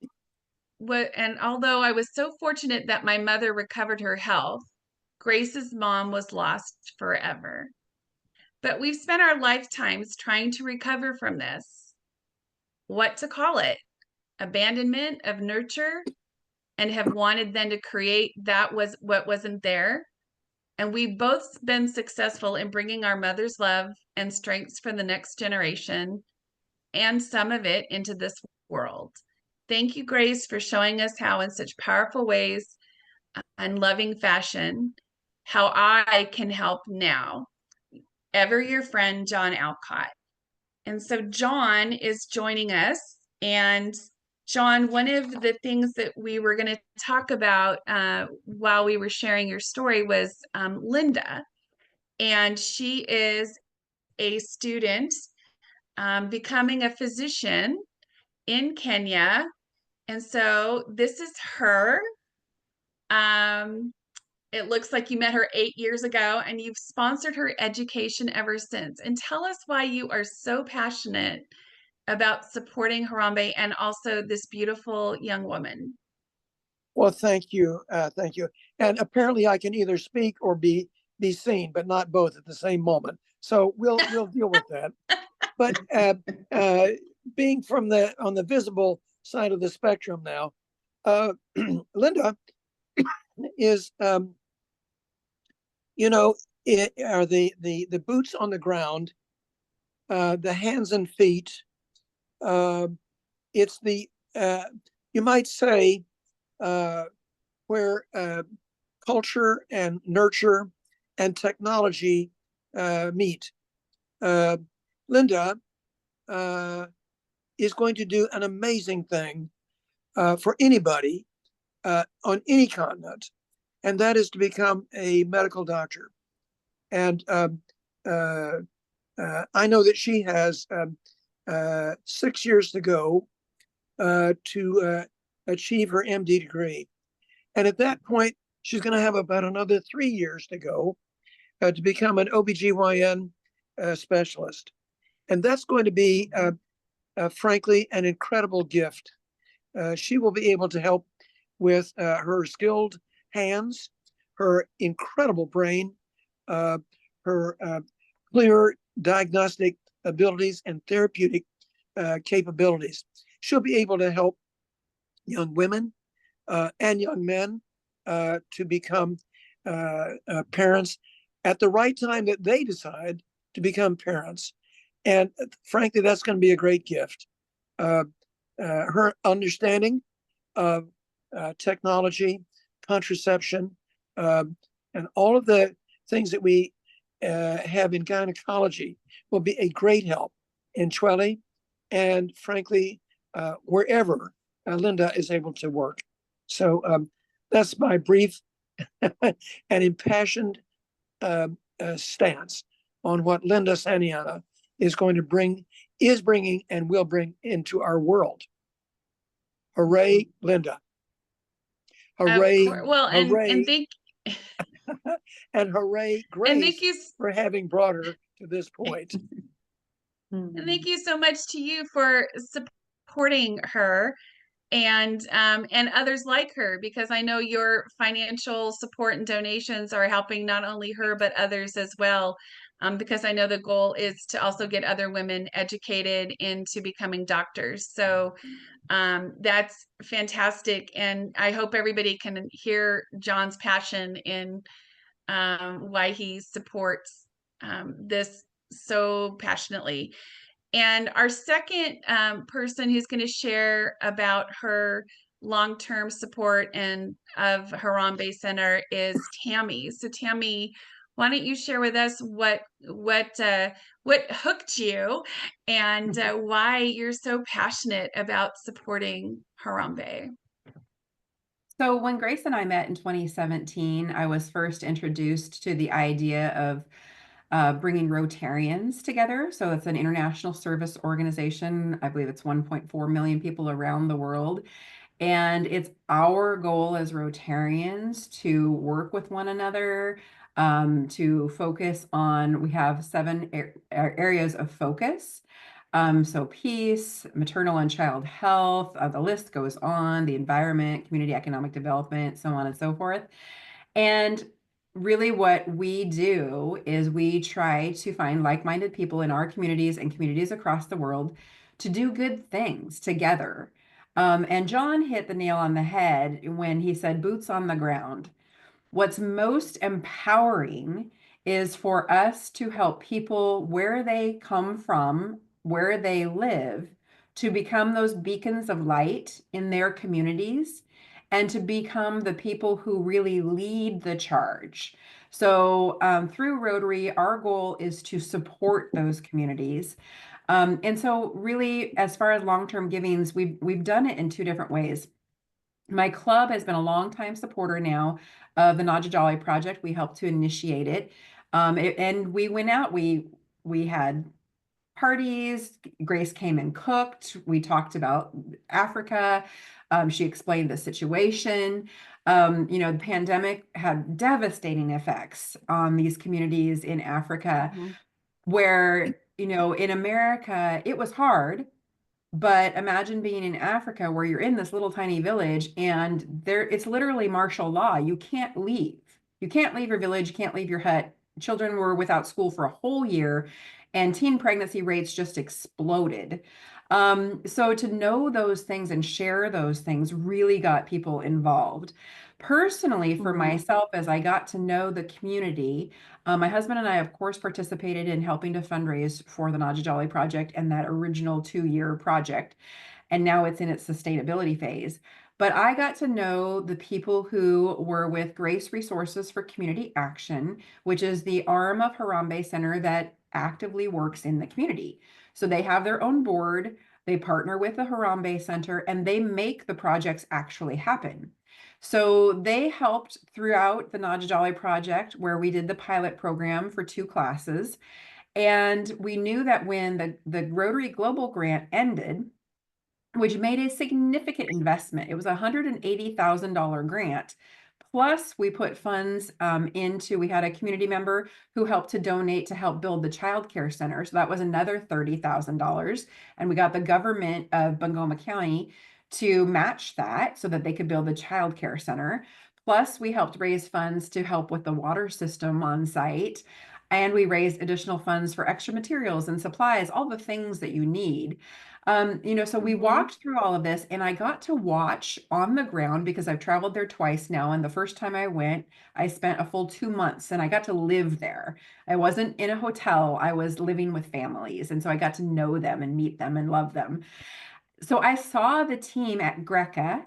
I was so fortunate that my mother recovered her health, Grace's mom was lost forever. But we've spent our lifetimes trying to recover from this. What to call it? Abandonment of nurture, and have wanted then to create that was what wasn't there. And we've both been successful in bringing our mother's love and strengths for the next generation, and some of it into this world. Thank you, Grace, for showing us how in such powerful ways and loving fashion, how I can help now. Ever your friend, John Alcott. And so John is joining us. And John, one of the things that we were going to talk about while we were sharing your story was Linda. And she is a student becoming a physician in Kenya. And so this is her. It looks like you met her 8 years ago and you've sponsored her education ever since. And tell us why you are so passionate about supporting Harambee and also this beautiful young woman. Well, thank you. Thank you. And apparently I can either speak or be seen, but not both at the same moment. So we'll deal with that. But being from on the visible side of the spectrum now, Linda is, are the boots on the ground, the hands and feet. It's the you might say where culture and nurture and technology meet. Linda is going to do an amazing thing for anybody on any continent, and that is to become a medical doctor. And I know that she has 6 years to go to achieve her MD degree. And at that point, she's going to have about another 3 years to go to become an OBGYN specialist. And that's going to be, frankly, an incredible gift. She will be able to help with her skilled hands, her incredible brain, her clear diagnostic abilities and therapeutic capabilities. She'll be able to help young women and young men to become parents at the right time that they decide to become parents. And frankly, that's going to be a great gift. Her understanding of technology, contraception, and all of the things that we have in gynecology will be a great help in Twelly and frankly, wherever Linda is able to work. So that's my brief and impassioned stance on what Linda Saniana is going to bring, is bringing, and will bring into our world. Hooray, Linda. Hooray, well, hooray. and thank and hooray, Grace, and thank you for having brought her to this point. and thank you so much to you for supporting her and others like her, because I know your financial support and donations are helping not only her but others as well. Because I know the goal is to also get other women educated into becoming doctors. So that's fantastic, and I hope everybody can hear John's passion in why he supports this so passionately. And our second person who's going to share about her long-term support and of Harambee Center is Tammy. So Tammy, why don't you share with us what hooked you and why you're so passionate about supporting Harambee? So when Grace and I met in 2017, I was first introduced to the idea of bringing Rotarians together. So it's an international service organization. I believe it's 1.4 million people around the world. And it's our goal as Rotarians to work with one another, to focus on, we have 7 areas of focus. So peace, maternal and child health, the list goes on, the environment, community economic development, so on and so forth. And really what we do is we try to find like-minded people in our communities and communities across the world to do good things together. And John hit the nail on the head when he said boots on the ground. What's most empowering is for us to help people where they come from, where they live, to become those beacons of light in their communities and to become the people who really lead the charge. So through Rotary, our goal is to support those communities. And so really, as far as long-term givings, we've done it in 2 different ways. My club has been a longtime supporter now of the Najajali Project. We helped to initiate it. And we went out, we had parties. Grace came and cooked. We talked about Africa. She explained the situation. The pandemic had devastating effects on these communities in Africa, where, in America, it was hard. But imagine being in Africa where you're in this little tiny village and it's literally martial law. You can't leave. You can't leave your village, you can't leave your hut. Children were without school for a whole year, and teen pregnancy rates just exploded. So to know those things and share those things really got people involved. Personally, for myself, as I got to know the community, my husband and I, of course, participated in helping to fundraise for the Naja Jolly Project and that original 2-year project. And now it's in its sustainability phase. But I got to know the people who were with Grace Resources for Community Action, which is the arm of Harambee Center that actively works in the community. So they have their own board, they partner with the Harambee Center, and they make the projects actually happen. So they helped throughout the Naja Jolly Project, where we did the pilot program for 2 classes. And we knew that when the Rotary Global Grant ended, which made a significant investment, it was a $180,000 grant. Plus, we put funds we had a community member who helped to donate to help build the child care center. So that was another $30,000. And we got the government of Bungoma County to match that so that they could build the child care center. Plus, we helped raise funds to help with the water system on site. And we raised additional funds for extra materials and supplies, all the things that you need. So we walked through all of this, and I got to watch on the ground because I've traveled there twice now. And the first time I went, I spent a full 2 months and I got to live there. I wasn't in a hotel, I was living with families. And so I got to know them and meet them and love them. So I saw the team at Greca.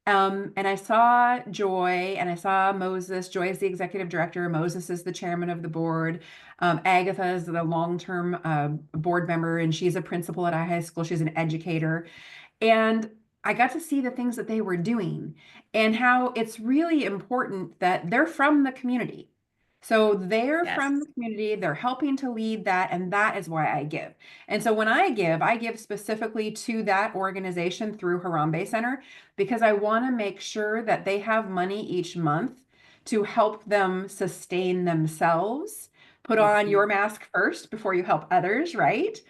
And I saw Joy and I saw Moses. Joy is the executive director. Moses is the chairman of the board. Agatha is the long-term board member, and she's a principal at a high school. She's an educator. And I got to see the things that they were doing and how it's really important that they're from the community. So they're from the community, they're helping to lead that, and that is why I give. And so when I give specifically to that organization through Harambee Center, because I want to make sure that they have money each month to help them sustain themselves. Put on your mask first before you help others, right?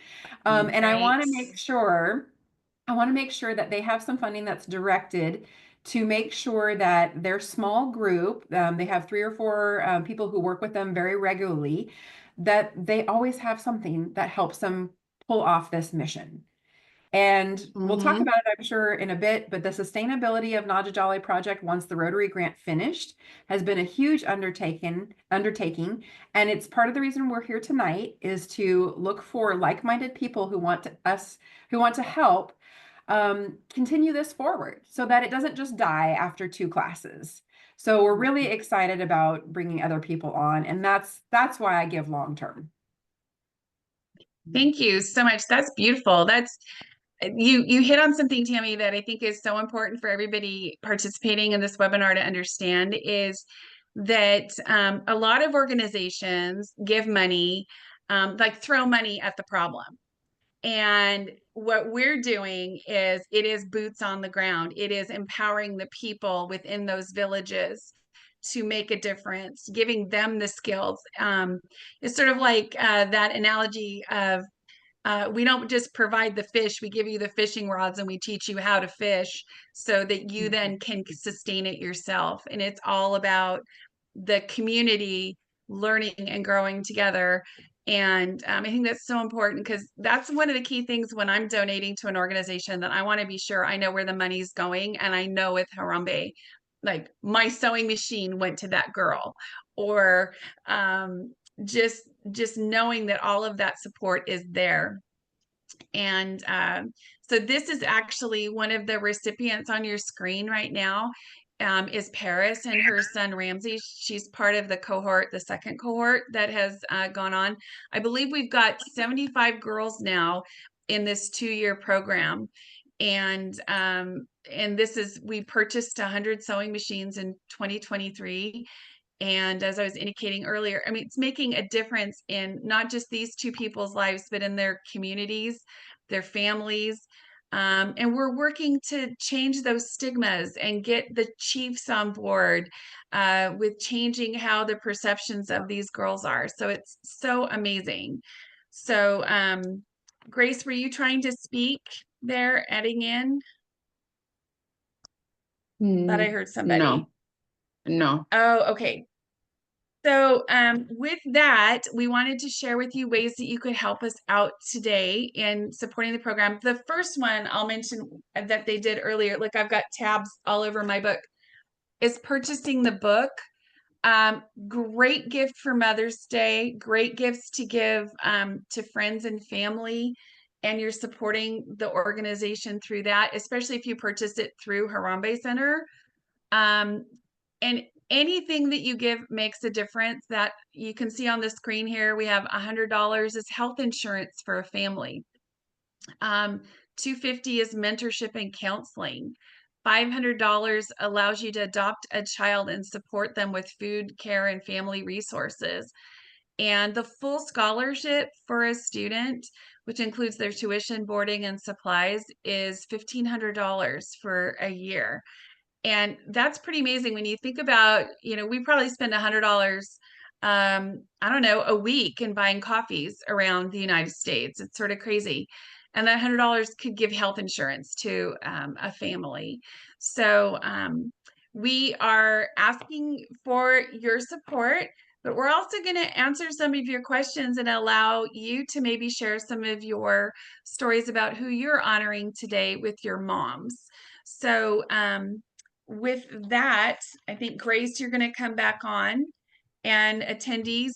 And I want to make sure that they have some funding that's directed to make sure that their small group, they have 3 or 4 people who work with them very regularly, that they always have something that helps them pull off this mission. And we'll talk about it, I'm sure, in a bit, but the sustainability of Naja Jolly Project, once the Rotary Grant finished, has been a huge undertaking. And it's part of the reason we're here tonight is to look for like-minded people who want to help continue this forward so that it doesn't just die after 2 classes. So we're really excited about bringing other people on, and that's why I give long-term. Thank you so much. That's beautiful. You hit on something, Tammy, that I think is so important for everybody participating in this webinar to understand is that a lot of organizations give money, like throw money at the problem. And what we're doing is it is boots on the ground. It is empowering the people within those villages to make a difference, giving them the skills. It's sort of like that analogy of we don't just provide the fish, we give you the fishing rods and we teach you how to fish so that you then can sustain it yourself. And it's all about the community learning and growing together. And I think that's so important because that's one of the key things when I'm donating to an organization, that I want to be sure I know where the money's going. And I know with Harambee, like my sewing machine went to that girl, or just knowing that all of that support is there. And so this is actually one of the recipients on your screen right now, is Paris and her son Ramsey. She's part of the cohort, the second cohort that has gone on. I believe we've got 75 girls now in this 2-year program. And we purchased 100 sewing machines in 2023. And as I was indicating earlier, I mean, it's making a difference in not just these 2 people's lives, but in their communities, their families. And we're working to change those stigmas and get the chiefs on board with changing how the perceptions of these girls are. So it's so amazing. So, Grace, were you trying to speak there, adding in? Thought I heard somebody. No. Oh, okay. So, with that, we wanted to share with you ways that you could help us out today in supporting the program. The first one I'll mention that they did earlier, like I've got tabs all over my book, is purchasing the book. Great gift for Mother's Day, great gifts to give to friends and family, and you're supporting the organization through that, especially if you purchase it through Harambee Center. And anything that you give makes a difference. That you can see on the screen here, we have $100 is health insurance for a family. 250 is mentorship and counseling. $500 allows you to adopt a child and support them with food, care, and family resources. And the full scholarship for a student, which includes their tuition, boarding, and supplies, is $1,500 for a year. And that's pretty amazing when you think about, we probably spend $100, I don't know, a week in buying coffees around the United States. It's sort of crazy. And that $100 could give health insurance to a family. So we are asking for your support, but we're also going to answer some of your questions and allow you to maybe share some of your stories about who you're honoring today with your moms. So, with that, I think Grace, you're going to come back on, and attendees,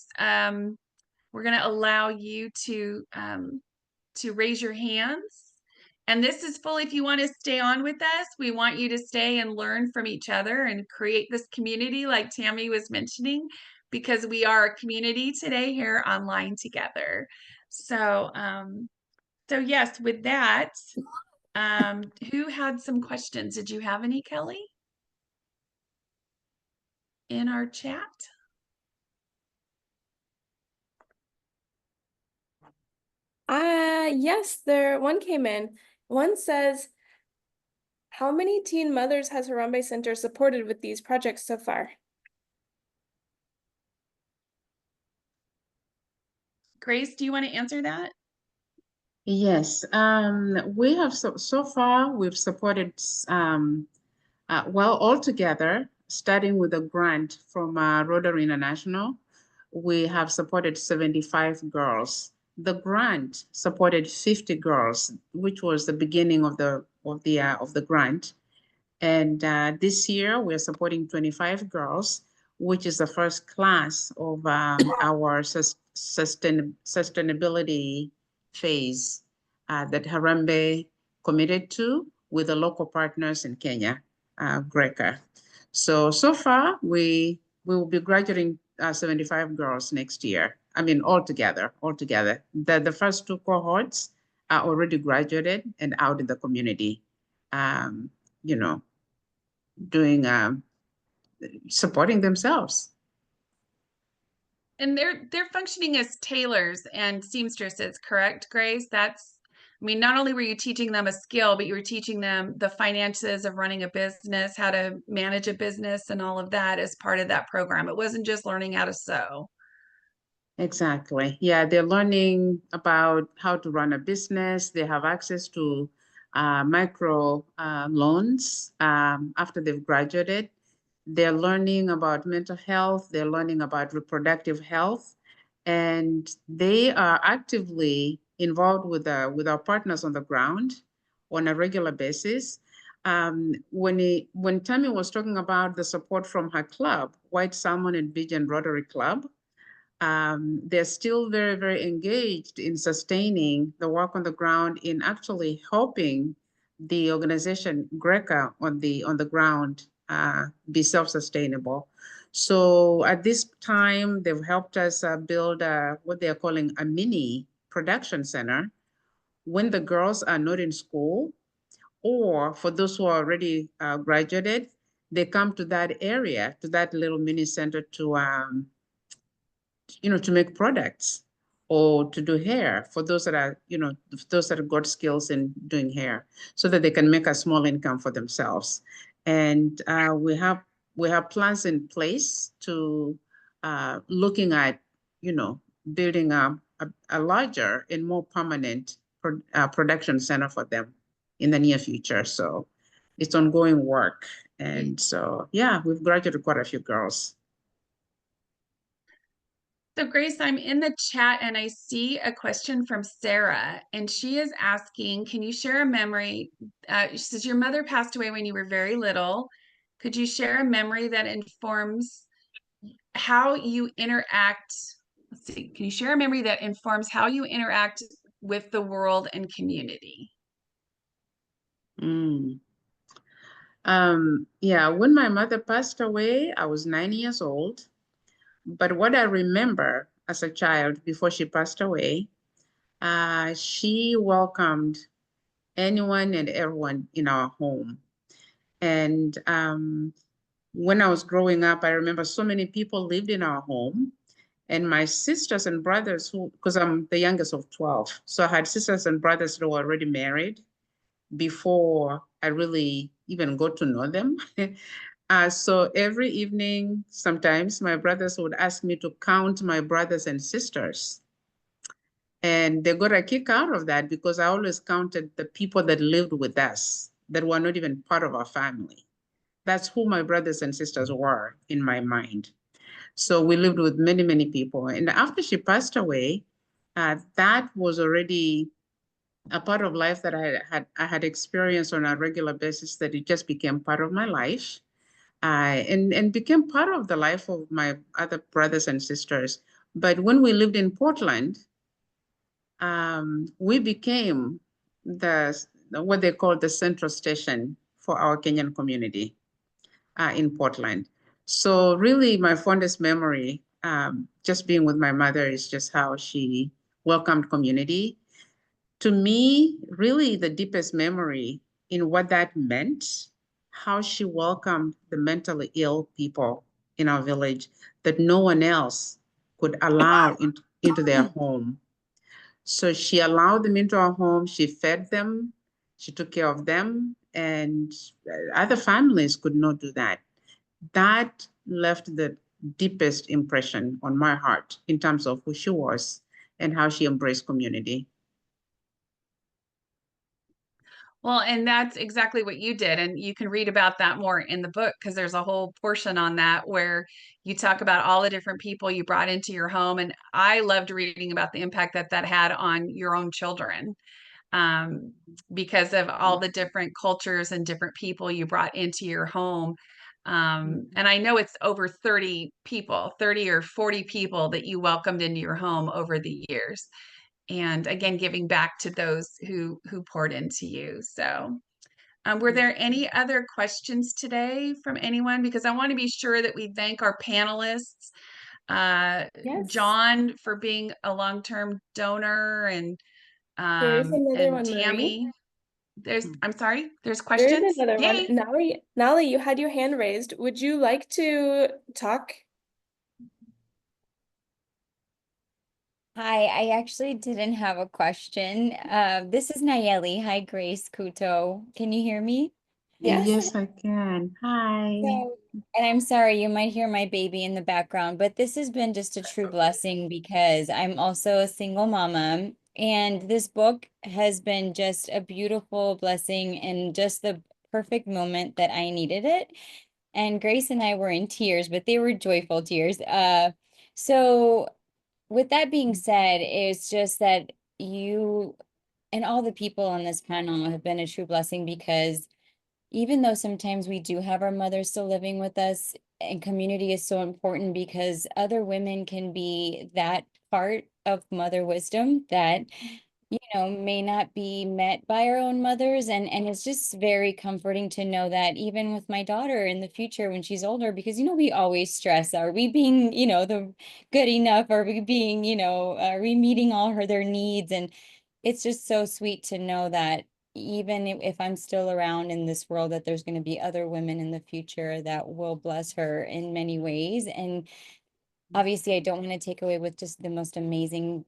we're going to allow you to raise your hands. And this is fully, if you want to stay on with us, we want you to stay and learn from each other and create this community like Tammy was mentioning, because we are a community today here online together. So, so yes, with that, who had some questions? Did you have any, Kelly? In our chat? Yes, one came in. One says, how many teen mothers has Harambee Center supported with these projects so far? Grace, do you want to answer that? Yes, we have so far we've supported well, altogether, starting with a grant from Rotary International, we have supported 75 girls. The grant supported 50 girls, which was the beginning of the grant. And this year we're supporting 25 girls, which is the first class of our sustainability phase that Harambee committed to with the local partners in Kenya, Greca. So far we will be graduating 75 girls next year. I mean, altogether. The first two cohorts are already graduated and out in the community, you know, doing, supporting themselves. And they're functioning as tailors and seamstresses, correct, Grace? I mean, not only were you teaching them a skill, but you were teaching them the finances of running a business, how to manage a business, and all of that as part of that program. It wasn't just learning how to sew. Exactly. Yeah, they're learning about how to run a business. They have access to micro loans after they've graduated. They're learning about mental health. They're learning about reproductive health. And they are actively involved with our partners on the ground on a regular basis. When Tammy was talking about the support from her club, White Salmon and Vision Rotary Club, they're still very, very engaged in sustaining the work on the ground, in actually helping the organization Greca on the ground be self-sustainable. So at this time, they've helped us build what they're calling a mini production center. When the girls are not in school, or for those who are already graduated, they come to that area, to that little mini center to to make products or to do hair for those that are, those that have got skills in doing hair so that they can make a small income for themselves. And we have plans in place to looking at, building a larger and more permanent production center for them in the near future. So it's ongoing work. And so, yeah, we've graduated quite a few girls. So Grace, I'm in the chat and I see a question from Sarah, and she is asking, can you share a memory? She says, your mother passed away when you were very little. Could you share a memory that informs how you interact? Let's see, can you share a memory that informs how you interact with the world and community? Yeah, when my mother passed away, I was 9 years old. But what I remember as a child before she passed away, she welcomed anyone and everyone in our home. And when I was growing up, I remember so many people lived in our home. And my sisters and brothers, because I'm the youngest of 12, so I had sisters and brothers who were already married before I really even got to know them. So every evening, sometimes my brothers would ask me to count my brothers and sisters. And they got a kick out of that because I always counted the people that lived with us that were not even part of our family. That's who my brothers and sisters were in my mind. So we lived with many, many people. And after she passed away, that was already a part of life that I had experienced on a regular basis, that it just became part of my life, and became part of the life of my other brothers and sisters. But when we lived in Portland, we became what they call the central station for our Kenyan community in Portland. So really my fondest memory, just being with my mother, is just how she welcomed community. To me, really the deepest memory in what that meant, how she welcomed the mentally ill people in our village that no one else could allow into their home. So she allowed them into our home, she fed them, she took care of them, and other families could not do that. That left the deepest impression on my heart in terms of who she was and how she embraced community. Well, and that's exactly what you did. And you can read about that more in the book, because there's a whole portion on that where you talk about all the different people you brought into your home. And I loved reading about the impact that that had on your own children, um, because of all the different cultures and different people you brought into your home. And I know it's over 30 people, 30 or 40 people that you welcomed into your home over the years. And again, giving back to those who poured into you. So were there any other questions today from anyone? Because I want to be sure that we thank our panelists, Yes. John for being a long-term donor, and There's another one, Tammy. Marie. I'm sorry, there's There's questions? another Yay. one. Nali, you had your hand raised. Would you like to talk? Hi, I actually didn't have a question. This is Nayeli. Hi, Grace Kuto. Can you hear me? Yes. Yes, I can. Hi. And I'm sorry, you might hear my baby in the background, but this has been just a true blessing because I'm also a single mama. And this book has been just a beautiful blessing and just the perfect moment that I needed it. And Grace and I were in tears, but they were joyful tears. So with that being said, it's just that you and all the people on this panel have been a true blessing, because even though sometimes we do have our mothers still living with us, and community is so important because other women can be that part of mother wisdom that may not be met by our own mothers. And it's just very comforting to know that even with my daughter in the future when she's older, because we always stress, are we being the good enough, are we being are we meeting all their needs? And it's just so sweet to know that even if I'm still around in this world, that there's going to be other women in the future that will bless her in many ways. And obviously I don't want to take away with just the most amazing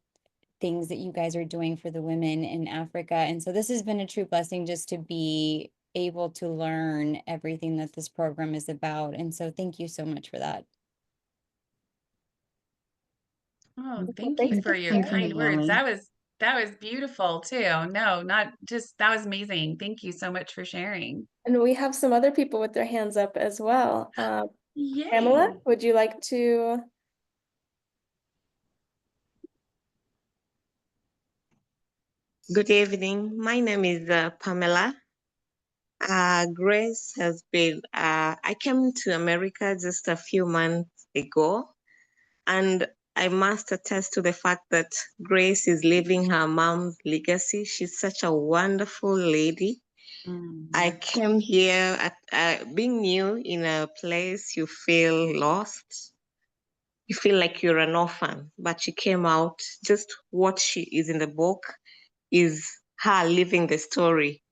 things that you guys are doing for the women in Africa. And so this has been a true blessing just to be able to learn everything that this program is about. And so thank you so much for that. Oh, Well, thank you thanks for for your Thank you, kind words. Naomi. That was beautiful too. No, not just that was amazing. Thank you so much for sharing. And we have some other people with their hands up as well. Pamela, Yay. would you like to? Good evening. My name is Pamela. Grace has been, I came to America just a few months ago, and I must attest to the fact that Grace is living her mom's legacy. She's such a wonderful lady. I came here being new in a place, you feel lost. You feel like you're an orphan, but she came out. Just what she is in the book is her living the story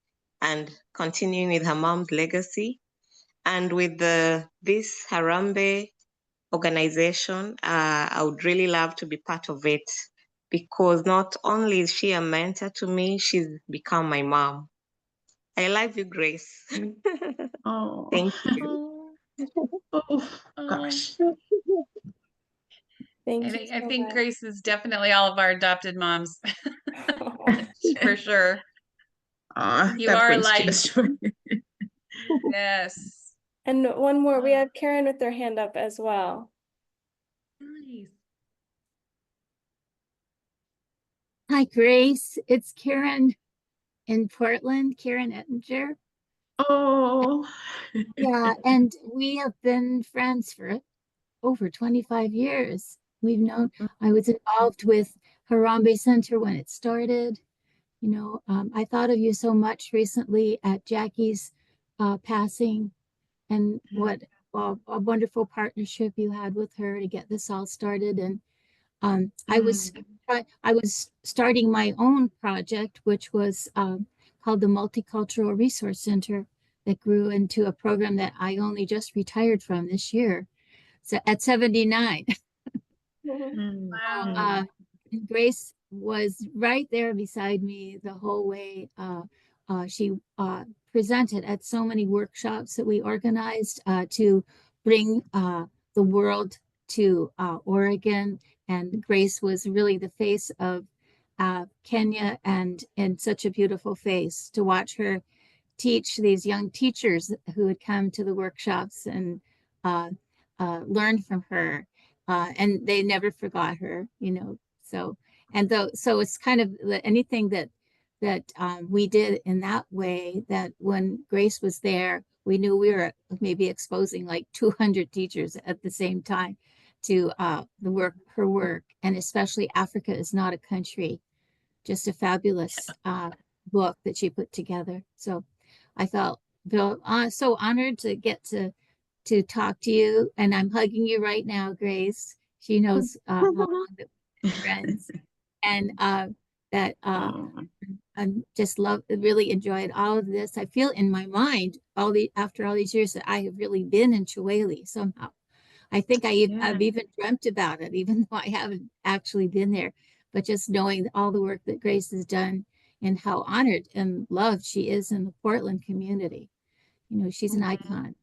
and continuing with her mom's legacy. And with this Harambee organization, I would really love to be part of it because not only is she a mentor to me, she's become my mom. I love you, Grace. Oh, Thank you. Oh, oh oh. gosh. Thank you I so think much. Grace is definitely all of our adopted moms for sure. You That are brings light. tears to me. Yes. And one more, we Oh, have Karen with their hand up as well. nice. Hi, Grace. It's Karen in Portland, Karen Ettinger. Oh, Yeah, and we have been friends for over 25 years. I was involved with Harambee Center when it started. I thought of you so much recently at Jackie's passing and what a wonderful partnership you had with her to get this all started. And I was starting my own project, which was called the Multicultural Resource Center, that grew into a program that I only just retired from this year. So at 79. Wow. uh, Grace was right there beside me the whole way. She presented at so many workshops that we organized to bring the world to Oregon. And Grace was really the face of Kenya, and such a beautiful face to watch her teach these young teachers who had come to the workshops and uh, learned from her. And they never forgot her, So, so it's kind of anything that we did in that way, that when Grace was there, we knew we were maybe exposing like 200 teachers at the same time to her work. And especially Africa is not a country, just a fabulous book that she put together. So I felt so honored to get to talk to you, and I'm hugging you right now, Grace. She knows how long that we've been friends, and that oh, I just really enjoyed all of this. I feel in my mind after all these years that I have really been in Chihuahua somehow. I think I've even dreamt about it, even though I haven't actually been there. But just knowing all the work that Grace has done and how honored and loved she is in the Portland community. She's an icon.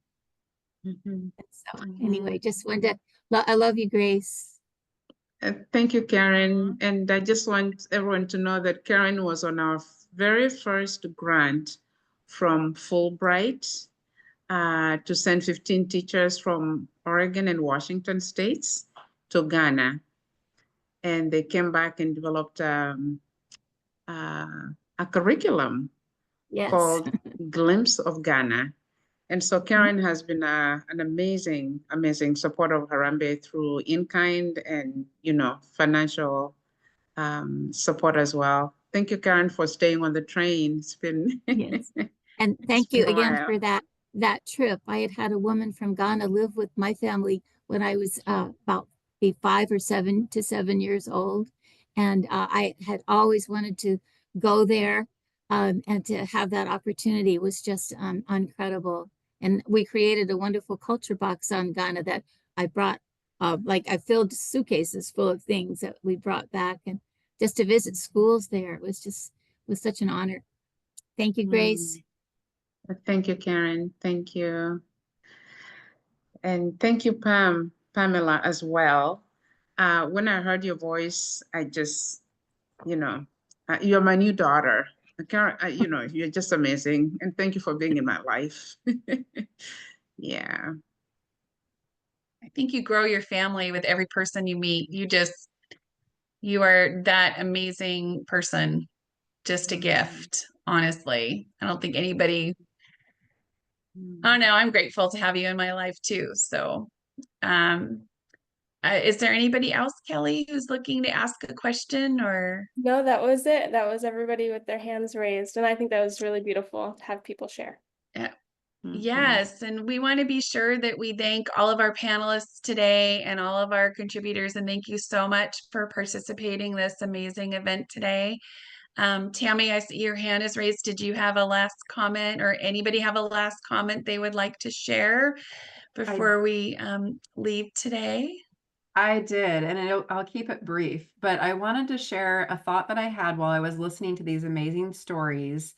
mhm. So anyway, just wanted to, I love you, Grace. Thank you, Karen. And I just want everyone to know that Karen was on our very first grant from Fulbright to send 15 teachers from Oregon and Washington states to Ghana. And they came back and developed a curriculum Yes. called Glimpse of Ghana. And so Karen has been an amazing, amazing supporter of Harambee through in-kind and, financial support as well. Thank you, Karen, for staying on the train. It's been, Yes. And it's thank you been a again while. for that trip. I had a woman from Ghana live with my family when I was about 5 or 7 years old. And I had always wanted to go there, and to have that opportunity was just incredible. And we created a wonderful culture box on Ghana that I brought, like I filled suitcases full of things that we brought back. And just to visit schools there. It was such an honor. Thank you, Grace. Thank you, Karen. Thank you. And thank you, Pamela, as well. When I heard your voice, I just, you're my new daughter. Karen, you're just amazing. And thank you for being in my life. Yeah. I think you grow your family with every person you meet. You are that amazing person, just a gift, honestly. I don't think anybody, oh no, I'm grateful to have you in my life too. So, um, is there anybody else, Kelly, who's looking to ask a question or? No, that was it. That was everybody with their hands raised. And I think that was really beautiful to have people share. Yeah. Yes, and we want to be sure that we thank all of our panelists today and all of our contributors, and thank you so much for participating in this amazing event today. Tammy, I see your hand is raised. Did you have a last comment, or anybody have a last comment they would like to share before we leave today? I did, and I'll keep it brief, but I wanted to share a thought that I had while I was listening to these amazing stories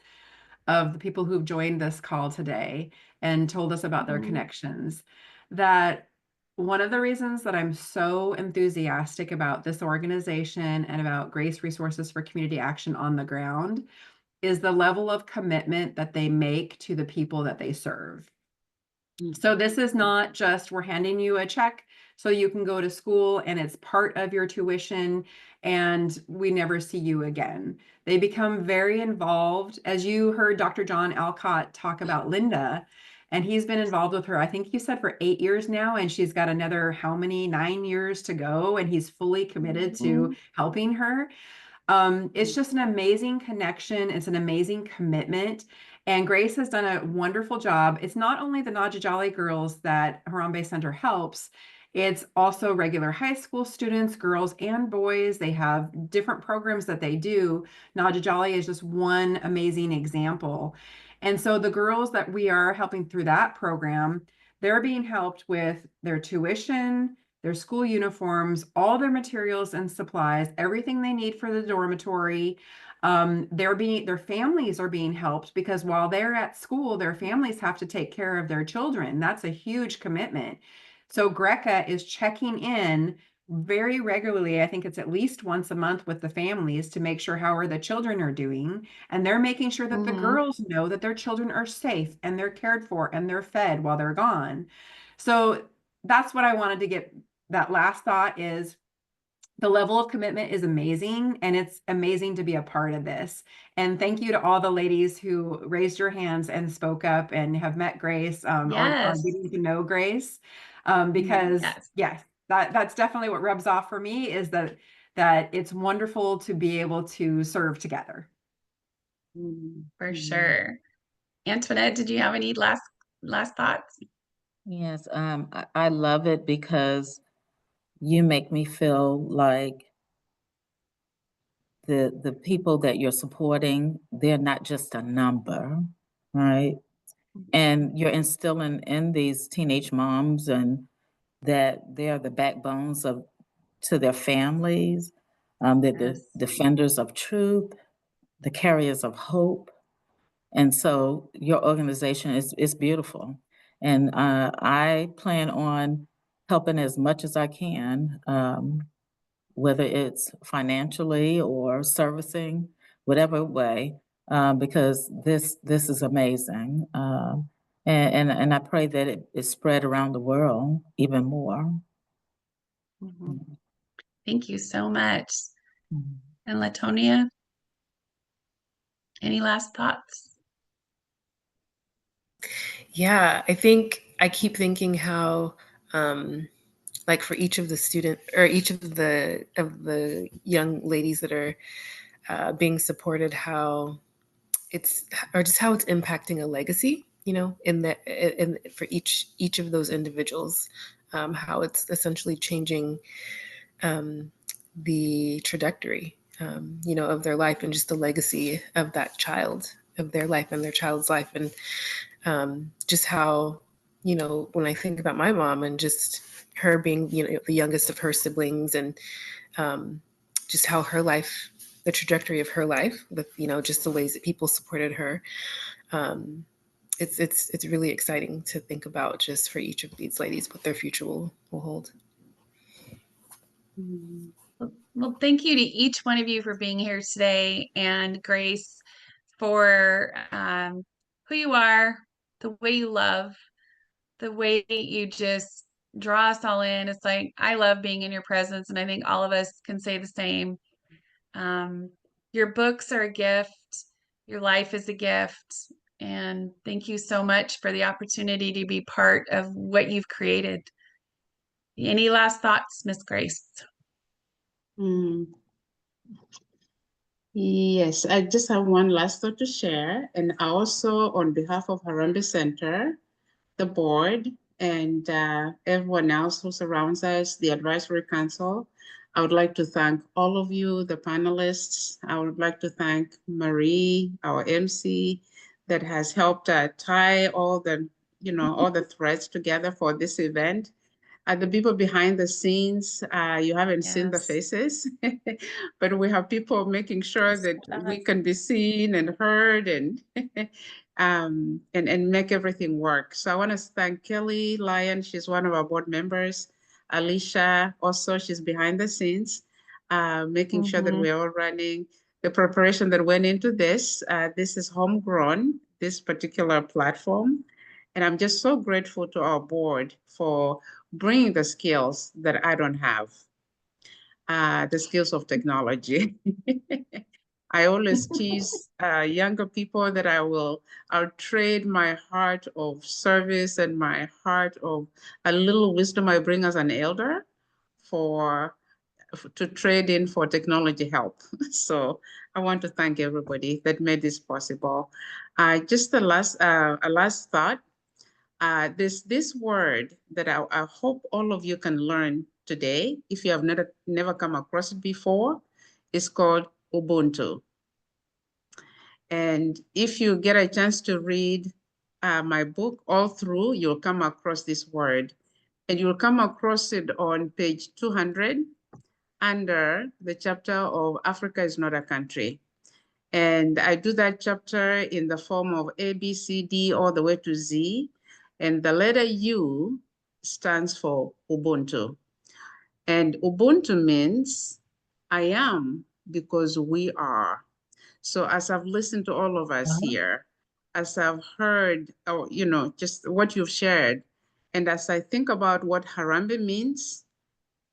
of the people who've joined this call today and told us about their connections. That one of the reasons that I'm so enthusiastic about this organization and about Grace Resources for Community Action on the ground is the level of commitment that they make to the people that they serve. So this is not just we're handing you a check so you can go to school and it's part of your tuition and we never see you again. They become very involved. As you heard Dr. John Alcott talk about Linda, and he's been involved with her, I think you said for 8 years now, and she's got another, how many, 9 years to go, and he's fully committed to helping her. It's just an amazing connection. It's an amazing commitment. And Grace has done a wonderful job. It's not only the Najajali girls that Harambee Center helps, it's also regular high school students, girls and boys. They have different programs that they do. Najajali is just one amazing example. And so the girls that we are helping through that program, they're being helped with their tuition, their school uniforms, all their materials and supplies, everything they need for the dormitory. Their families are being helped because while they're at school, their families have to take care of their children. That's a huge commitment. So Greca is checking in very regularly. I think it's at least once a month with the families to make sure how the children are doing. And they're making sure that the girls know that their children are safe and they're cared for and they're fed while they're gone. So that's what I wanted to get. That last thought is the level of commitment is amazing, and it's amazing to be a part of this. And thank you to all the ladies who raised your hands and spoke up and have met Grace or getting to know Grace. Because yes, that's definitely what rubs off for me is that it's wonderful to be able to serve together. For sure. Antoinette, did you have any last thoughts? Yes, I love it because you make me feel like the people that you're supporting, they're not just a number, right? And you're instilling in these teenage moms and that they're the backbones to their families, they're the defenders of truth, the carriers of hope. And so your organization is beautiful. And I plan on helping as much as I can, whether it's financially or servicing, whatever way, because this is amazing. And I pray that it is spread around the world even more. Thank you so much. And Latonia, any last thoughts? Yeah, I think I keep thinking how, like for each of the student or each of the young ladies that are being supported, how it's impacting a legacy, for each of those individuals, how it's essentially changing the trajectory, of their life and just the legacy of that child, of their life and their child's life. And just how, when I think about my mom and just her being, the youngest of her siblings and just how her life, the trajectory of her life, with just the ways that people supported her. It's really exciting to think about just for each of these ladies what their future will hold. Well, thank you to each one of you for being here today, and Grace for who you are, the way you love, the way you just draw us all in. It's like, I love being in your presence, and I think all of us can say the same. Your books are a gift. Your life is a gift. And thank you so much for the opportunity to be part of what you've created. Any last thoughts, Miss Grace? Yes, I just have one last thought to share. And also on behalf of Harambee Center, the board, and everyone else who surrounds us, the advisory council, I would like to thank all of you, the panelists. I would like to thank Marie, our MC, that has helped tie all the threads together for this event. The people behind the scenes, you haven't seen the faces, but we have people making sure that we can be seen and heard and and make everything work. So I want to thank Kelly Lyon. She's one of our board members. Alicia, also, she's behind the scenes, making sure that we're all running. The preparation that went into this, this is homegrown, this particular platform. And I'm just so grateful to our board for bringing the skills that I don't have, the skills of technology. I always tease younger people that I'll trade my heart of service and my heart of a little wisdom I bring as an elder to trade in for technology help. So I want to thank everybody that made this possible. Just a last thought. This word that I hope all of you can learn today, if you have never come across it before, is called Ubuntu. And if you get a chance to read my book all through, you'll come across this word. And you'll come across it on page 200 under the chapter of Africa is not a country. And I do that chapter in the form of A, B, C, D, all the way to Z. And the letter U stands for Ubuntu. And Ubuntu means I am because we are. So as I've listened to all of us here, as I've heard, just what you've shared, and as I think about what Harambee means,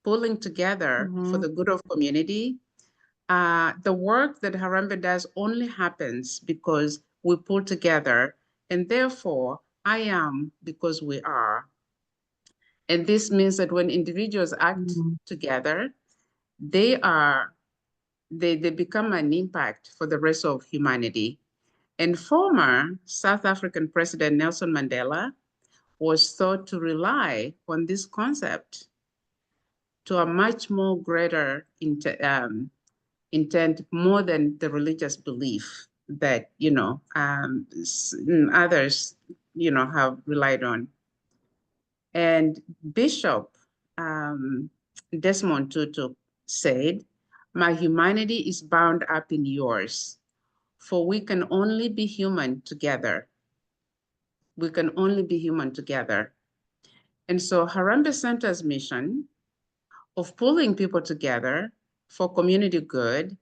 pulling together for the good of community, the work that Harambee does only happens because we pull together, and therefore I am because we are. And this means that when individuals act together, they become an impact for the rest of humanity. And former South African President Nelson Mandela was thought to rely on this concept to a much more greater intent, more than the religious belief that others have relied on. And Bishop Desmond Tutu said, "My humanity is bound up in yours, for we can only be human together. We can only be human together." And so Harambee Center's mission of pulling people together for community good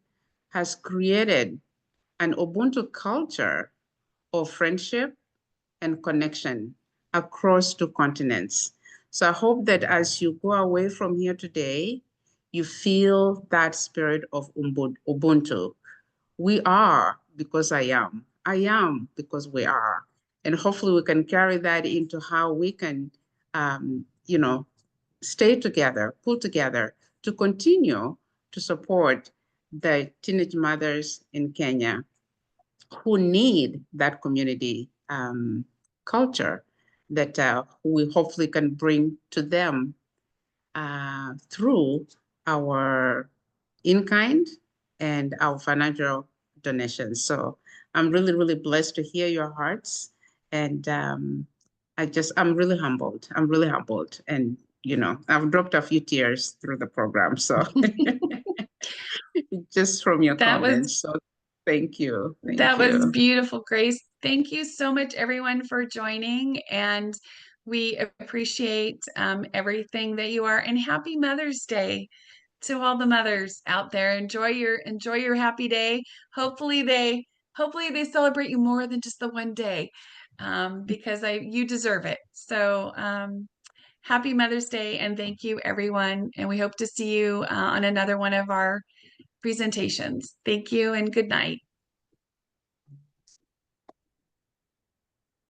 has created an Ubuntu culture of friendship and connection across 2 continents. So I hope that as you go away from here today, you feel that spirit of Ubuntu. We are because I am. I am because we are. And hopefully we can carry that into how we can, stay together, pull together to continue to support the teenage mothers in Kenya who need that community culture that we hopefully can bring to them through our in-kind and our financial donations. So I'm really, really blessed to hear your hearts. And I'm really humbled. I'm really humbled. And, I've dropped a few tears through the program. So just from your That was comments. So thank you. that Thank was you. beautiful, Grace. Thank you so much, everyone, for joining, and we appreciate everything that you are. And happy Mother's Day to all the mothers out there. Enjoy your happy day. Hopefully they celebrate you more than just the one day, because you deserve it. So happy Mother's Day, and thank you, everyone. And we hope to see you on another one of our presentations. Thank you and good night.